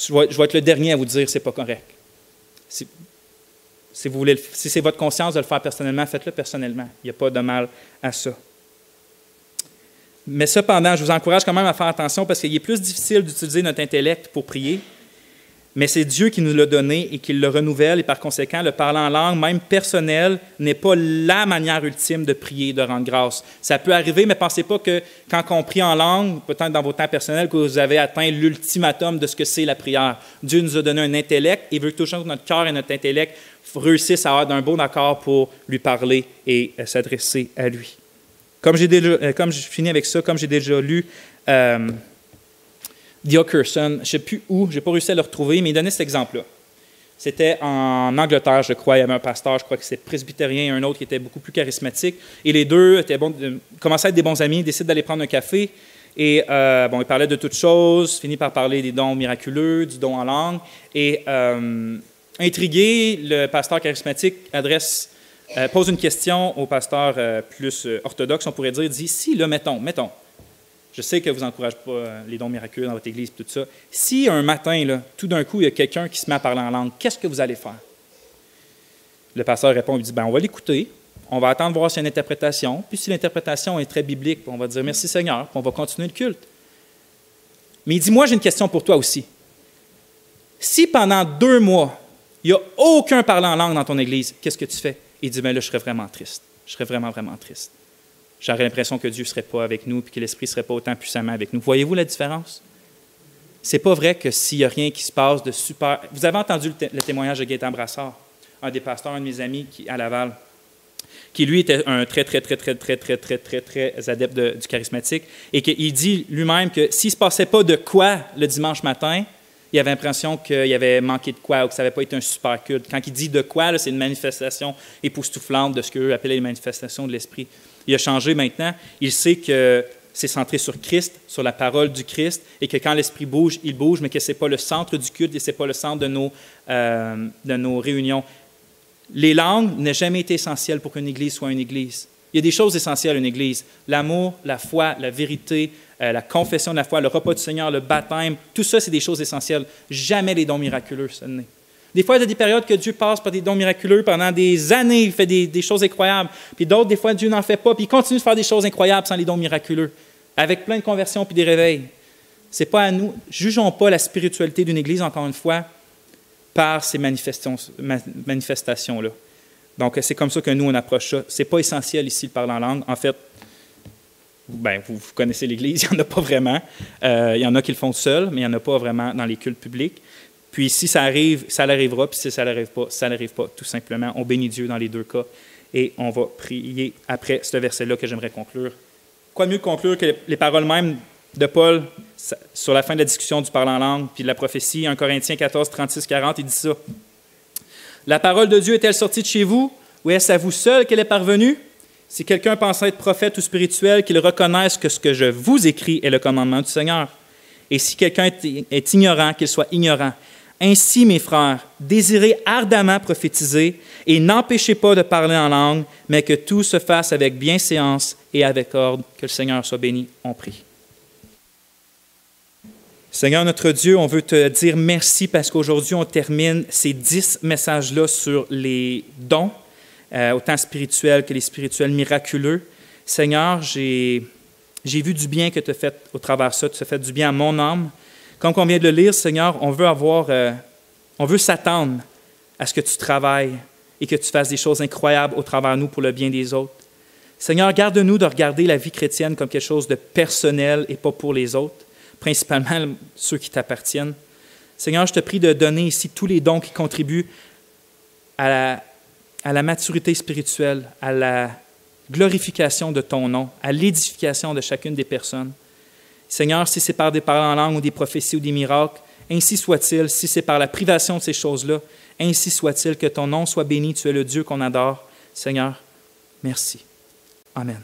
je vais être le dernier à vous dire que ce n'est pas correct. Si vous voulez, si c'est votre conscience de le faire personnellement, faites-le personnellement. Il n'y a pas de mal à ça. Mais cependant, je vous encourage quand même à faire attention parce qu'il est plus difficile d'utiliser notre intellect pour prier, mais c'est Dieu qui nous l'a donné et qui le renouvelle, et par conséquent, le parler en langue, même personnel, n'est pas la manière ultime de prier, de rendre grâce. Ça peut arriver, mais pensez pas que quand on prie en langue, peut-être dans vos temps personnels, que vous avez atteint l'ultimatum de ce que c'est la prière. Dieu nous a donné un intellect et veut que toujours notre cœur et notre intellect réussissent à avoir d'un bon accord pour lui parler et s'adresser à lui. Comme je finis avec ça, comme j'ai déjà lu D.A. Carson, je ne sais plus où, je n'ai pas réussi à le retrouver, mais il donnait cet exemple-là. C'était en Angleterre, je crois, il y avait un pasteur, je crois que c'était presbytérien, et un autre qui était beaucoup plus charismatique, et les deux commençaient à être des bons amis, décident d'aller prendre un café, et ils parlaient de toutes choses, finissent par parler des dons miraculeux, du don en langue, et intrigué, le pasteur charismatique pose une question au pasteur plus orthodoxe, on pourrait dire, dit, si, là, mettons, je sais que vous n'encouragez pas les dons miraculeux dans votre église et tout ça. Si un matin, là, tout d'un coup, il y a quelqu'un qui se met à parler en langue, qu'est-ce que vous allez faire? Le pasteur répond, il dit, on va l'écouter, on va attendre voir s'il y a une interprétation, puis si l'interprétation est très biblique, on va dire merci Seigneur, puis on va continuer le culte. Mais il dit, moi j'ai une question pour toi aussi. Si pendant 2 mois, il n'y a aucun parlant en langue dans ton église, qu'est-ce que tu fais? Il dit, là, je serais vraiment triste. Je serais vraiment, vraiment triste. J'aurais l'impression que Dieu ne serait pas avec nous et que l'Esprit ne serait pas autant puissamment avec nous. Voyez-vous la différence? Ce n'est pas vrai que s'il n'y a rien qui se passe de super... Vous avez entendu le témoignage de Gaétan Brassard, un des pasteurs, un de mes amis à Laval, qui lui était un très adepte du charismatique, et qu'il dit lui-même que s'il ne se passait pas de quoi le dimanche matin, il avait l'impression qu'il avait manqué de quoi ou que ça n'avait pas été un super culte. Quand il dit de quoi, là, c'est une manifestation époustouflante de ce qu'eux appelaient les manifestations de l'Esprit. Il a changé maintenant. Il sait que c'est centré sur Christ, sur la parole du Christ, et que quand l'Esprit bouge, il bouge, mais que ce n'est pas le centre du culte et ce n'est pas le centre de nos réunions. Les langues n'ont jamais été essentielles pour qu'une Église soit une Église. Il y a des choses essentielles à une Église. L'amour, la foi, la vérité, la confession de la foi, le repas du Seigneur, le baptême, tout ça, c'est des choses essentielles. Jamais les dons miraculeux, ça n'est. Des fois, il y a des périodes que Dieu passe par des dons miraculeux. Pendant des années, il fait des choses incroyables. Puis d'autres, des fois, Dieu n'en fait pas. Puis il continue de faire des choses incroyables sans les dons miraculeux, avec plein de conversions puis des réveils. C'est pas à nous. Jugeons pas la spiritualité d'une Église, encore une fois, par ces manifestations-là. Donc, c'est comme ça que nous, on approche ça. Ce n'est pas essentiel ici, le parler en langue. En fait, vous connaissez l'Église, il n'y en a pas vraiment. Il y en a qui le font seuls, mais il n'y en a pas vraiment dans les cultes publics. Puis si ça arrive, ça l'arrivera, puis si ça n'arrive pas, ça n'arrive pas, tout simplement. On bénit Dieu dans les 2 cas, et on va prier après ce verset-là que j'aimerais conclure. Quoi mieux conclure que les paroles même de Paul sur la fin de la discussion du parler en langue, puis de la prophétie, 1 Corinthiens 14, 36-40, il dit ça. « La parole de Dieu est-elle sortie de chez vous, ou est-ce à vous seul qu'elle est parvenue? Si quelqu'un pense être prophète ou spirituel, qu'il reconnaisse que ce que je vous écris est le commandement du Seigneur. Et si quelqu'un est ignorant, qu'il soit ignorant. Ainsi, mes frères, désirez ardemment prophétiser et n'empêchez pas de parler en langue, mais que tout se fasse avec bienséance et avec ordre. Que le Seigneur soit béni. On prie. Seigneur notre Dieu, on veut te dire merci parce qu'aujourd'hui, on termine ces 10 messages-là sur les dons, autant spirituels que les spirituels miraculeux. Seigneur, j'ai vu du bien que tu as fait au travers de ça, tu as fait du bien à mon âme. Comme on vient de le lire, Seigneur, on veut s'attendre à ce que tu travailles et que tu fasses des choses incroyables au travers de nous pour le bien des autres. Seigneur, garde-nous de regarder la vie chrétienne comme quelque chose de personnel et pas pour les autres, principalement ceux qui t'appartiennent. Seigneur, je te prie de donner ici tous les dons qui contribuent à la maturité spirituelle, à la glorification de ton nom, à l'édification de chacune des personnes. Seigneur, si c'est par des paroles en langue ou des prophéties ou des miracles, ainsi soit-il. Si c'est par la privation de ces choses-là, ainsi soit-il. Que ton nom soit béni. Tu es le Dieu qu'on adore. Seigneur, merci. Amen.